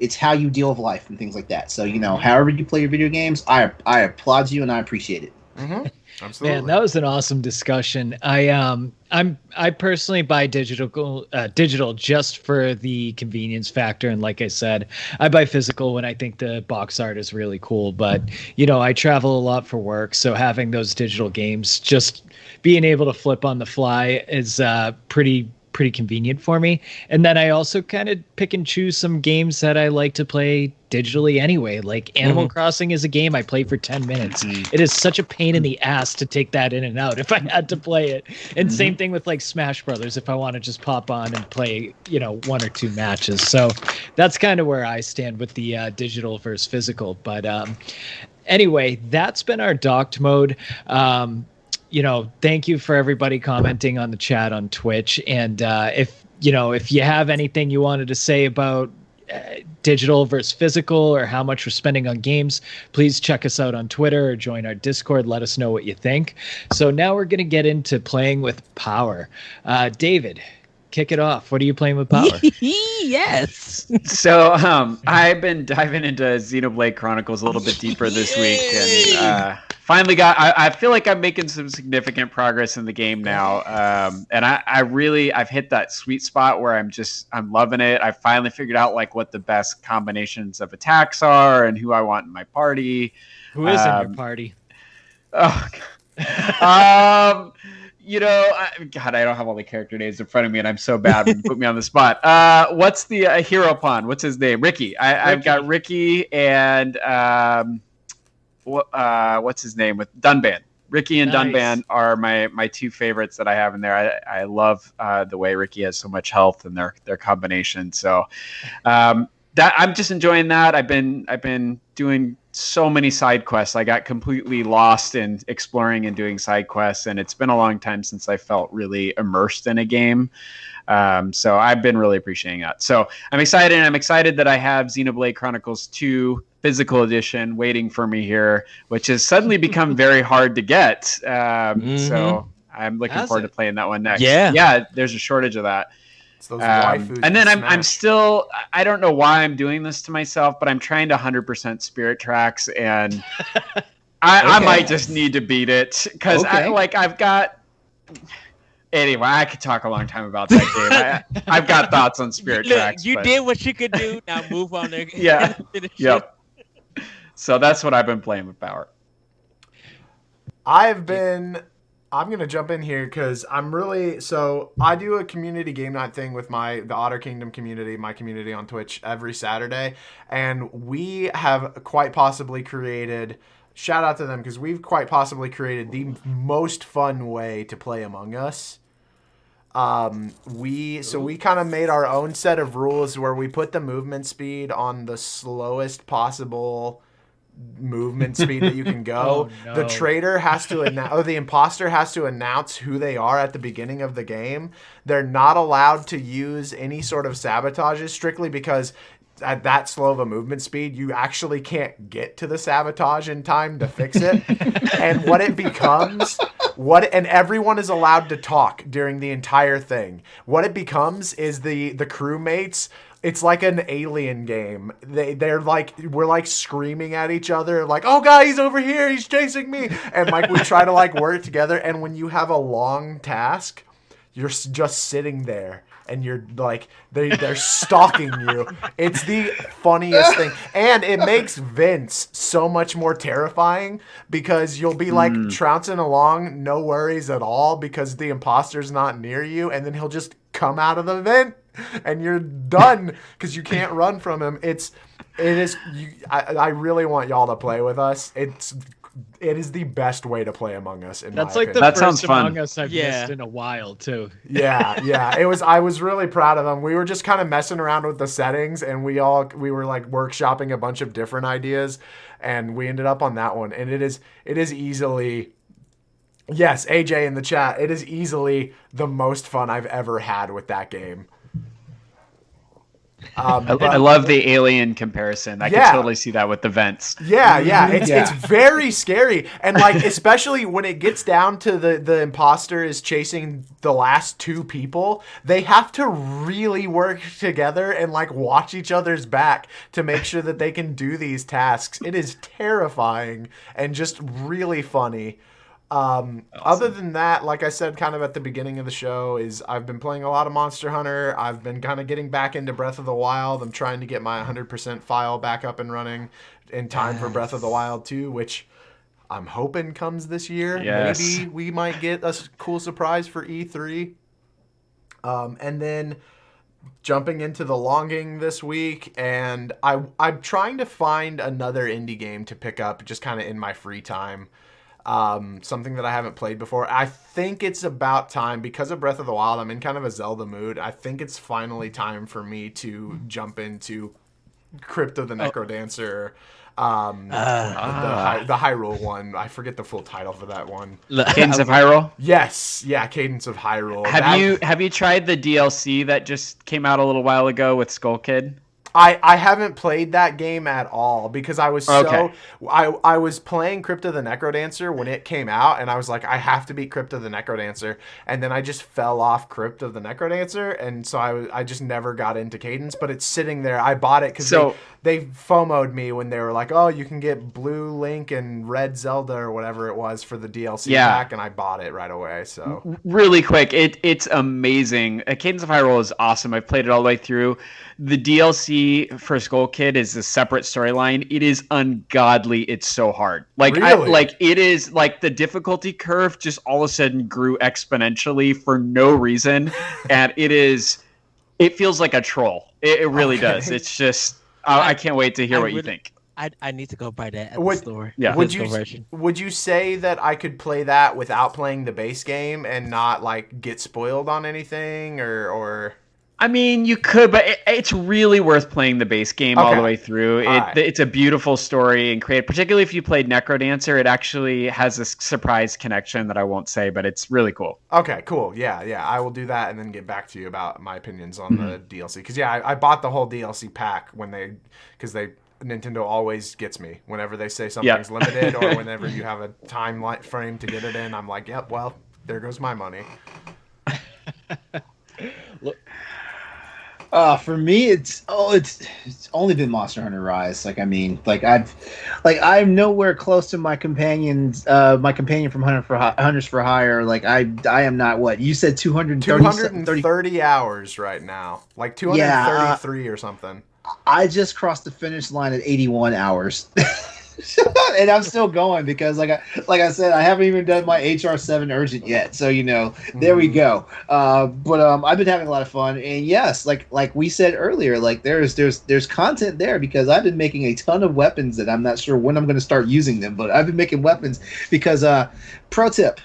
It's how you deal with life and things like that. So however you play your video games, I applaud you and I appreciate it. Mm-hmm. Absolutely. Man, that was an awesome discussion. I personally buy digital just for the convenience factor, and like I said, I buy physical when I think the box art is really cool. But I travel a lot for work, so having those digital games, just being able to flip on the fly, is pretty convenient for me. And then I also kind of pick and choose some games that I like to play digitally anyway. Like Animal Crossing is a game I play for 10 minutes. It is such a pain in the ass to take that in and out if I had to play it. And same thing with like Smash Brothers, if I want to just pop on and play, 1 or 2 matches. So that's kind of where I stand with the digital versus physical. But anyway, that's been our docked mode. Thank you for everybody commenting on the chat on Twitch. And if you have anything you wanted to say about digital versus physical, or how much we're spending on games, please check us out on Twitter or join our Discord. Let us know what you think. So now we're going to get into playing with Power. David, kick it off. What are you playing with Power? Yes. So I've been diving into Xenoblade Chronicles a little bit deeper this week, and finally I feel like I'm making some significant progress in the game now. And I've hit that sweet spot where I'm loving it. I finally figured out like what the best combinations of attacks are and who I want in my party. Who is in your party? Oh, God. God, I don't have all the character names in front of me, and I'm so bad when you put me on the spot. What's the hero pawn? What's his name? Ricky. I've got Ricky and what's his name with Dunban. Ricky and Dunban are my 2 favorites that I have in there. I love the way Ricky has so much health and their combination. So that I'm just enjoying that. I've been doing so many side quests. I got completely lost in exploring and doing side quests, and it's been a long time since I felt really immersed in a game. So I've been really appreciating that. So I'm excited, and I'm excited that I have Xenoblade Chronicles 2 physical edition waiting for me here, which has suddenly become very hard to get. So I'm looking forward to playing that one next. Yeah, there's a shortage of that. Those waifus and then I'm still, I don't know why I'm doing this to myself, but I'm trying to 100% Spirit Tracks, and I might just need to beat it because I've got. Anyway, I could talk a long time about that game. I've got thoughts on Spirit Tracks. You did what you could do. Now move on there. Yeah. Yep. So that's what I've been playing with Power. I'm going to jump in here because I do a community game night thing with the Otter Kingdom community, my community on Twitch every Saturday. And we have quite possibly created, shout out to them, because we've quite possibly created the most fun way to play Among Us. We kind of made our own set of rules where we put the movement speed on the slowest possible movement speed that you can go. Oh, no. The traitor has to the imposter has to announce who they are at the beginning of the game. They're not allowed to use any sort of sabotages, strictly because at that slow of a movement speed, you actually can't get to the sabotage in time to fix it. And what it becomes, and everyone is allowed to talk during the entire thing. What it becomes is the crewmates. It's like an alien game. They're like, we're like screaming at each other, like, oh God, he's over here, he's chasing me. And like we try to like work together. And when you have a long task, you're just sitting there and you're like, they're stalking you. It's the funniest thing. And it makes Vince so much more terrifying because you'll be like trouncing along, no worries at all because the imposter's not near you. And then he'll just come out of the vent and you're done because you can't run from him. I really want y'all to play with us. it is the best way to play Among Us. That's like the That first sounds fun. Among Us I've Yeah. missed in a while too. Yeah. It was. I was really proud of them. We were just kind of messing around with the settings, and we were like workshopping a bunch of different ideas, and we ended up on that one. And it is easily. Yes, AJ in the chat. It is easily the most fun I've ever had with that game. I love the alien comparison. I can totally see that with the vents. Yeah. It's very scary, and like especially when it gets down to the imposter is chasing the last two people, they have to really work together and like watch each other's back to make sure that they can do these tasks. It is terrifying and just really funny. Other than that, like I said kind of at the beginning of the show, is I've been playing a lot of Monster Hunter. I've been kind of getting back into Breath of the Wild. I'm trying to get my 100% file back up and running in time for Breath of the Wild 2, which I'm hoping comes this year. Yes. Maybe we might get a cool surprise for E3. And then jumping into the longing this week, and I'm trying to find another indie game to pick up just kind of in my free time. Something that I haven't played before. I think it's about time, because of Breath of the Wild, I'm in kind of a Zelda mood. I think it's finally time for me to jump into Crypt of the Necrodancer. The Hyrule one. I forget the full title for that one. Cadence of Hyrule? Yes. Yeah, Cadence of Hyrule. Have you tried the DLC that just came out a little while ago with Skull Kid? I haven't played that game at all because I was I was playing Crypt of the Necrodancer when it came out, and I was like, I have to beat Crypt of the Necrodancer, and then I just fell off Crypt of the Necrodancer, and so I just never got into Cadence, but it's sitting there. I bought it because they FOMO'd me when they were like, oh, you can get Blue Link and Red Zelda or whatever it was for the DLC pack, and I bought it right away. So really quick, it's amazing. Cadence of Hyrule is awesome. I've played it all the way through. The DLC for Skull Kid is a separate storyline. It is ungodly. It's so hard. Really? It is like the difficulty curve just all of a sudden grew exponentially for no reason, and it feels like a troll. It really does. It's just I can't wait to hear what you think. I need to go buy that at the store. Yeah. Would you say that I could play that without playing the base game and not like get spoiled on anything or? I mean, you could, but it's really worth playing the base game all the way through. It's a beautiful story and creative. Particularly if you played Necrodancer, it actually has a surprise connection that I won't say, but it's really cool. Okay, cool. Yeah. I will do that and then get back to you about my opinions on the DLC. Because I bought the whole DLC pack because Nintendo always gets me whenever they say something's limited or whenever you have a time frame to get it in. I'm like, yep, well, there goes my money. For me, it's only been Monster Hunter Rise. I'm nowhere close to my companions. My companion from Hunters for Hire. Like I am not what you said 230 hours right now. Like 233 or something. I just crossed the finish line at 81 hours. And I'm still going because, like I said, I haven't even done my HR7 urgent yet. So there we go. But I've been having a lot of fun, and yes, like we said earlier, like there's content there because I've been making a ton of weapons that I'm not sure when I'm going to start using them, but I've been making weapons because pro tip.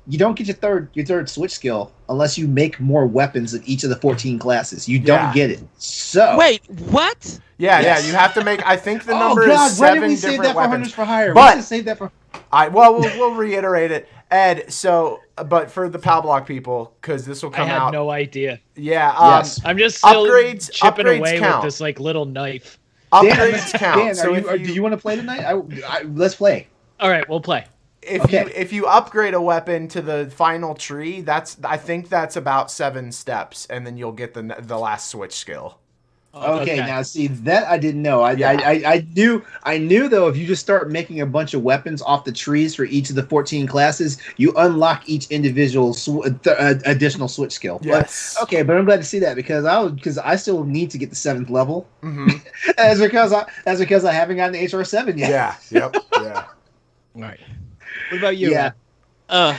You don't get your third switch skill unless you make more weapons of each of the 14 classes. You don't get it. So wait, what? Yeah, you have to make. I think the number is 7 different weapons. For hire? But we should save that for. We'll reiterate it, Ed. So, but for the Pow Block people, because this will come out. I had no idea. Yeah. Yes. I'm just still chipping upgrades away count. with this like little knife. Upgrades count. Dan, so do you want to play tonight? Let's play. All right, we'll play. If you upgrade a weapon to the final tree, I think that's about 7 steps, and then you'll get the last switch skill. Okay, now see that I didn't know. I knew though if you just start making a bunch of weapons off the trees for each of the 14 classes, you unlock each individual additional switch skill. Yes. But I'm glad to see that because I still need to get the 7th level. Mm-hmm. That's because I haven't gotten the HR7 yet. Yeah. Yep. Yeah. All right. What about you? Yeah.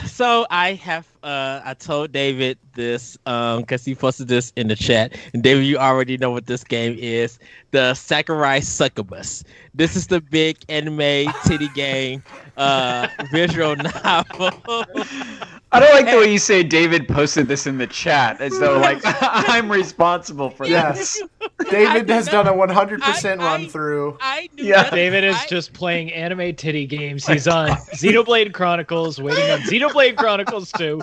So I have I told David this because he posted this in the chat, and David, you already know what this game is. The Sakurai Succubus. This is the big anime titty game, visual novel. I don't like the way you say David posted this in the chat as though like I'm responsible for Yes. David has done a 100% run through. I knew Yeah. that- David is just playing anime titty games. He's on Xenoblade Chronicles, waiting on Xenoblade Chronicles 2.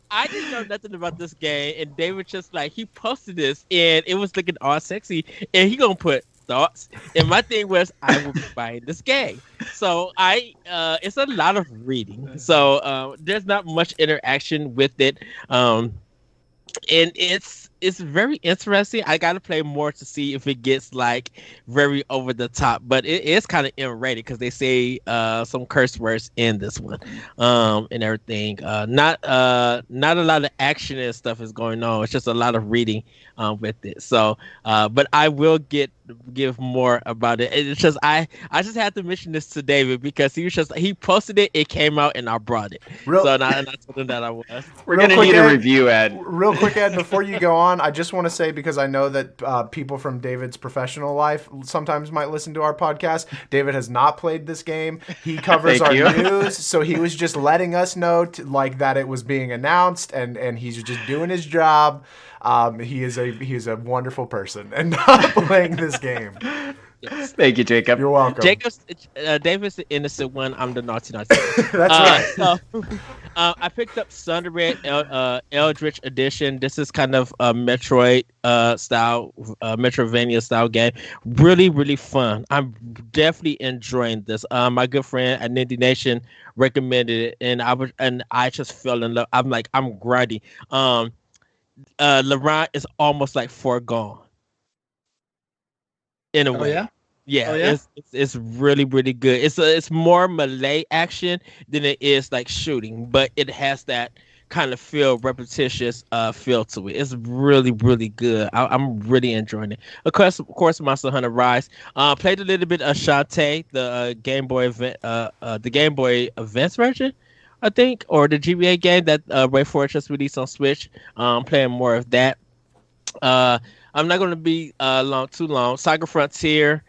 I didn't know nothing about this game, and David just like he posted this, and it was looking all sexy, and he gonna put thoughts. And my thing was, I will be buying this game. So it's a lot of reading. So there's not much interaction with it, and it's very interesting. I gotta play more to see if it gets like very over the top, but it is kind of M-rated because they say some curse words in this one, and everything. Not a lot of action and stuff is going on. It's just a lot of reading with it. So, but I will give more about it. It's just I just had to mention this to David because he posted it. It came out and I brought it. So and I told him that I was. We're gonna need a review, Ed. Real quick, Ed, before you go on, I just want to say, because I know that people from David's professional life sometimes might listen to our podcast. David has not played this game. He covers our news, so he was just letting us know that it was being announced, and he's just doing his job. He is a wonderful person and not playing this game. Yes. Thank you, Jacob. You're welcome. David's the innocent one. I'm the naughty. That's right. So, I picked up Sundered Eldritch Edition. This is kind of a Metroid style, Metrovania style game. Really, really fun. I'm definitely enjoying this. My good friend at Nindy Nation recommended it, and I just fell in love. I'm grinding. LeRon is almost like foregone. In a way. Yeah, it's really, really good. It's more melee action than it is like shooting, but it has that kind of repetitious feel to it. It's really, really good. I'm really enjoying it. Of course, Monster Hunter Rise. Played a little bit of Shantae, the Game Boy Advance version, I think, or the GBA game that Way for it just released on Switch. Playing more of that. I'm not going to be too long. Saga Frontier.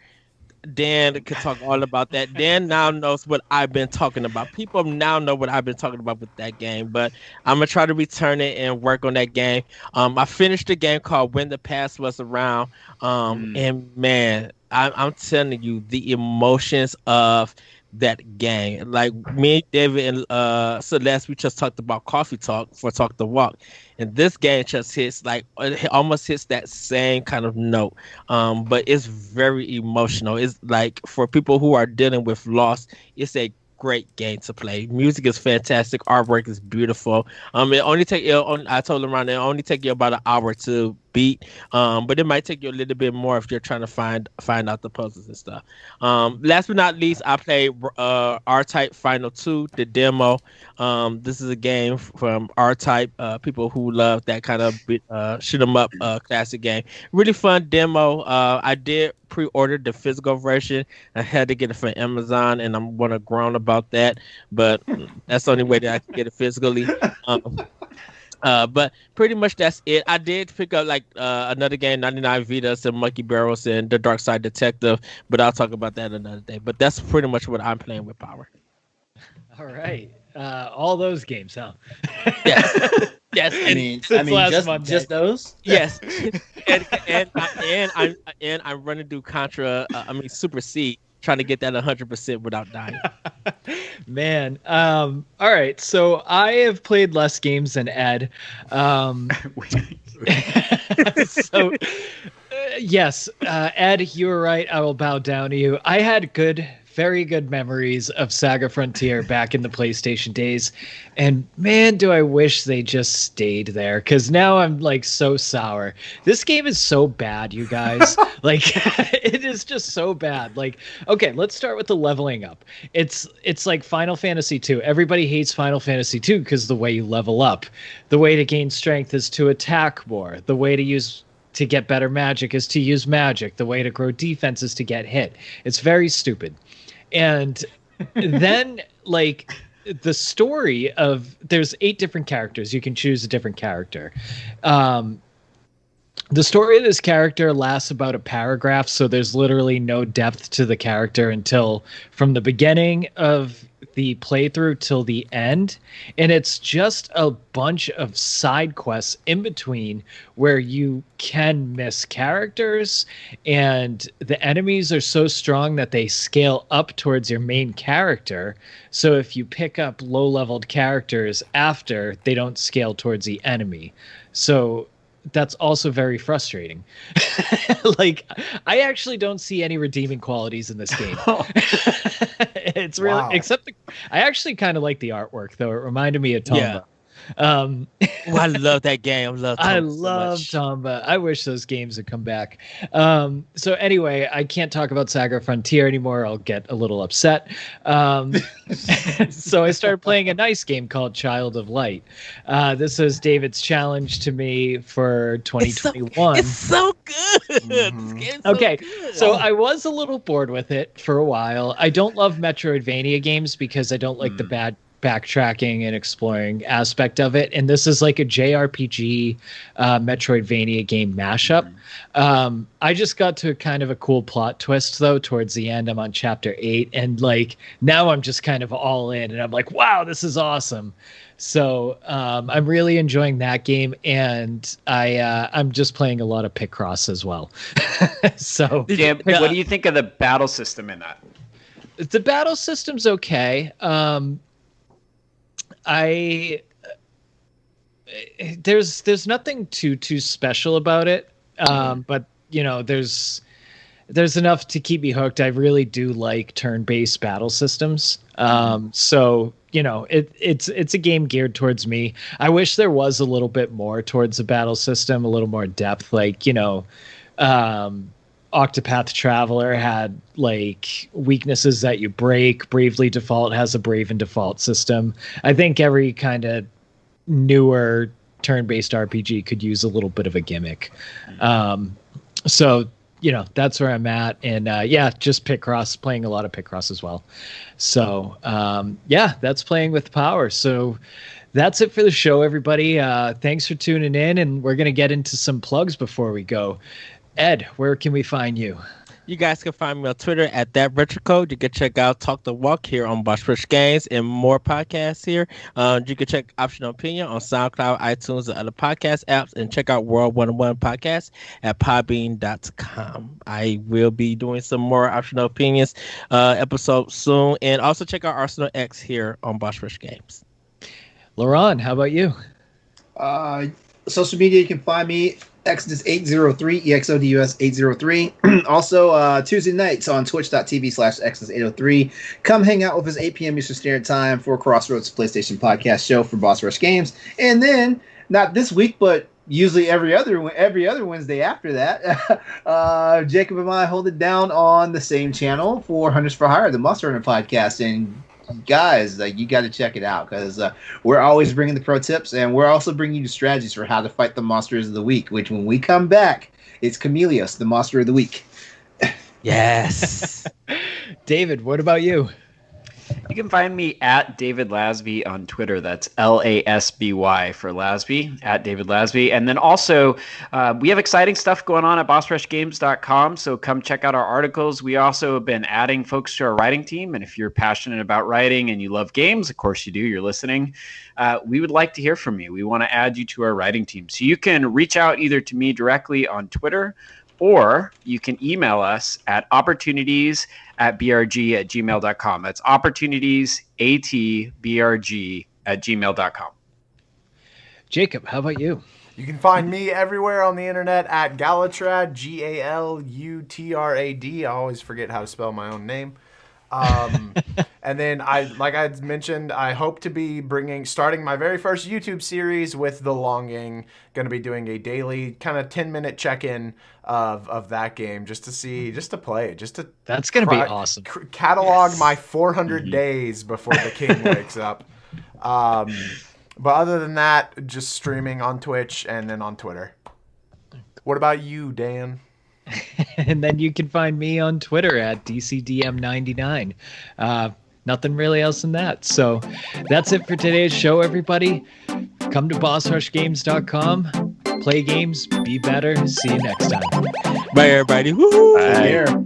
Dan can talk all about that. Dan now knows what I've been talking about. People now know what I've been talking about with that game, but I'm going to try to return it and work on that game. I finished a game called When the Past Was Around, and man, I'm telling you, the emotions of that game. Like me, David, and Celeste, we just talked about Coffee Talk for Talk the Walk. And this game just hits it almost hits that same kind of note. But it's very emotional. It's like for people who are dealing with loss, it's a great game to play. Music is fantastic. Artwork is beautiful. I told LeRon it only take you about an hour to beat, but it might take you a little bit more if you're trying to find out the puzzles and stuff. Last but not least, I played R-Type Final 2, the demo. This is a game from R-Type, people who love that kind of shoot 'em up classic game. Really fun demo. I did pre-order the physical version. I had to get it from Amazon, and I'm gonna groan about that, but that's the only way that I can get it physically. But pretty much that's it. I did pick up another game, 99 Vidas and Monkey Barrels and The Dark Side Detective, but I'll talk about that another day. But that's pretty much what I'm playing with Power. All right. All those games, huh? Yes. Yes. I mean, just those. Yes. and I'm running through Super Seed, trying to get that 100% without dying. Man. All right. So I have played less games than Ed. Yes, Ed, you were right. I will bow down to you. I had very good memories of Saga Frontier back in the PlayStation days. And man, do I wish they just stayed there, because now I'm so sour. This game is so bad, you guys. It is just so bad. Okay, let's start with the leveling up. It's like Final Fantasy 2. Everybody hates Final Fantasy 2 because the way you level up. The way to gain strength is to attack more. The way to get better magic is to use magic. The way to grow defense is to get hit. It's very stupid. And then the story of there's 8 different characters. You can choose a different character. The story of this character lasts about a paragraph, so there's literally no depth to the character until from the beginning of the playthrough till the end, and it's just a bunch of side quests in between where you can miss characters, and the enemies are so strong that they scale up towards your main character. So if you pick up low-leveled characters after, they don't scale towards the enemy. So that's also very frustrating. Like, I actually don't see any redeeming qualities in this game. It's really, Wow. except I actually kind of like the artwork, though. It reminded me of Tomba. Yeah. Oh, I love that game. I love Tomba. I wish those games would come back. So anyway, I can't talk about Saga Frontier anymore. I'll get a little upset. So I started playing a nice game called Child of Light. This was David's challenge to me for 2021. It's so good. Mhm. This game's so Okay, good. so I was a little bored with it for a while. I don't love Metroidvania games because I don't like the bad backtracking and exploring aspect of it. And this is like a JRPG Metroidvania game mashup. I just got to kind of a cool plot twist though towards the end. I'm on chapter 8, and like now I'm just kind of all in, and I'm like, wow, this is awesome. So I'm really enjoying that game, and I'm just playing a lot of Picross as well. So Dan, what do you think of the battle system in that? the battle system's okay. There's nothing too special about it. But you know, there's enough to keep me hooked. I really do like turn-based battle systems. So you know, it's a game geared towards me. I wish there was a little bit more towards the battle system, a little more depth. Like, you know, Octopath Traveler had like weaknesses that you break. Bravely Default has a brave and default system. I think every kind of newer turn-based RPG could use a little bit of a gimmick. So, you know, that's where I'm at. And yeah, just Picross, playing a lot of Picross as well. So yeah, that's playing with power. So that's it for the show, everybody. Thanks for tuning in, and we're going to get into some plugs before we go. Ed, where can we find you? You guys can find me on Twitter at ThatRetroCode. You can check out Talk the Walk here on Boss Rush Games and more podcasts here. You can check Optional Opinion on SoundCloud, iTunes, and other podcast apps, and check out World 101 Podcast at podbean.com. I will be doing some more Optional Opinions episodes soon, and also check out Arsenal X here on Boss Rush Games. LeRon, how about you? Social media, you can find me Exodus 803, EXODUS 803. Also, Tuesday nights on twitch.tv/Exodus 803. Come hang out with us 8 p.m. Eastern Standard Time for Crossroads PlayStation Podcast Show for Boss Rush Games. And then, not this week, but usually every other Wednesday after that, Jacob and I hold it down on the same channel for Hunters for Hire, the Monster Hunter podcast. And guys, like, you got to check it out, because we're always bringing the pro tips, and we're also bringing you strategies for how to fight the monsters of the week, which when we come back, it's Chameleos, the monster of the week. Yes. David, what about you? You can find me at David Lasby on Twitter. That's LASBY for Lasby, at David Lasby. And then also, we have exciting stuff going on at bossrushgames.com, so come check out our articles. We also have been adding folks to our writing team, and if you're passionate about writing and you love games, of course you do, you're listening, we would like to hear from you. We want to add you to our writing team. So you can reach out either to me directly on Twitter, or you can email us at opportunities@brg@gmail.com. That's opportunities@brg@gmail.com. Jacob, how about you? You can find me everywhere on the internet at Galutrad, Galutrad. I always forget how to spell my own name. And then like I mentioned, I hope to be starting my very first YouTube series with The Longing. Going to be doing a daily kind of 10-minute check-in of that game, just to play, That's going to be awesome. Catalog my 400 days before the king wakes up. But other than that, just streaming on Twitch and then on Twitter. What about you, Dan? And then you can find me on Twitter at DCDM99. nothing really else than that. So that's it for today's show, everybody. Come to bossrushgames.com, play games, be better. See you next time. Bye, everybody. Woo-hoo. Bye. Take care.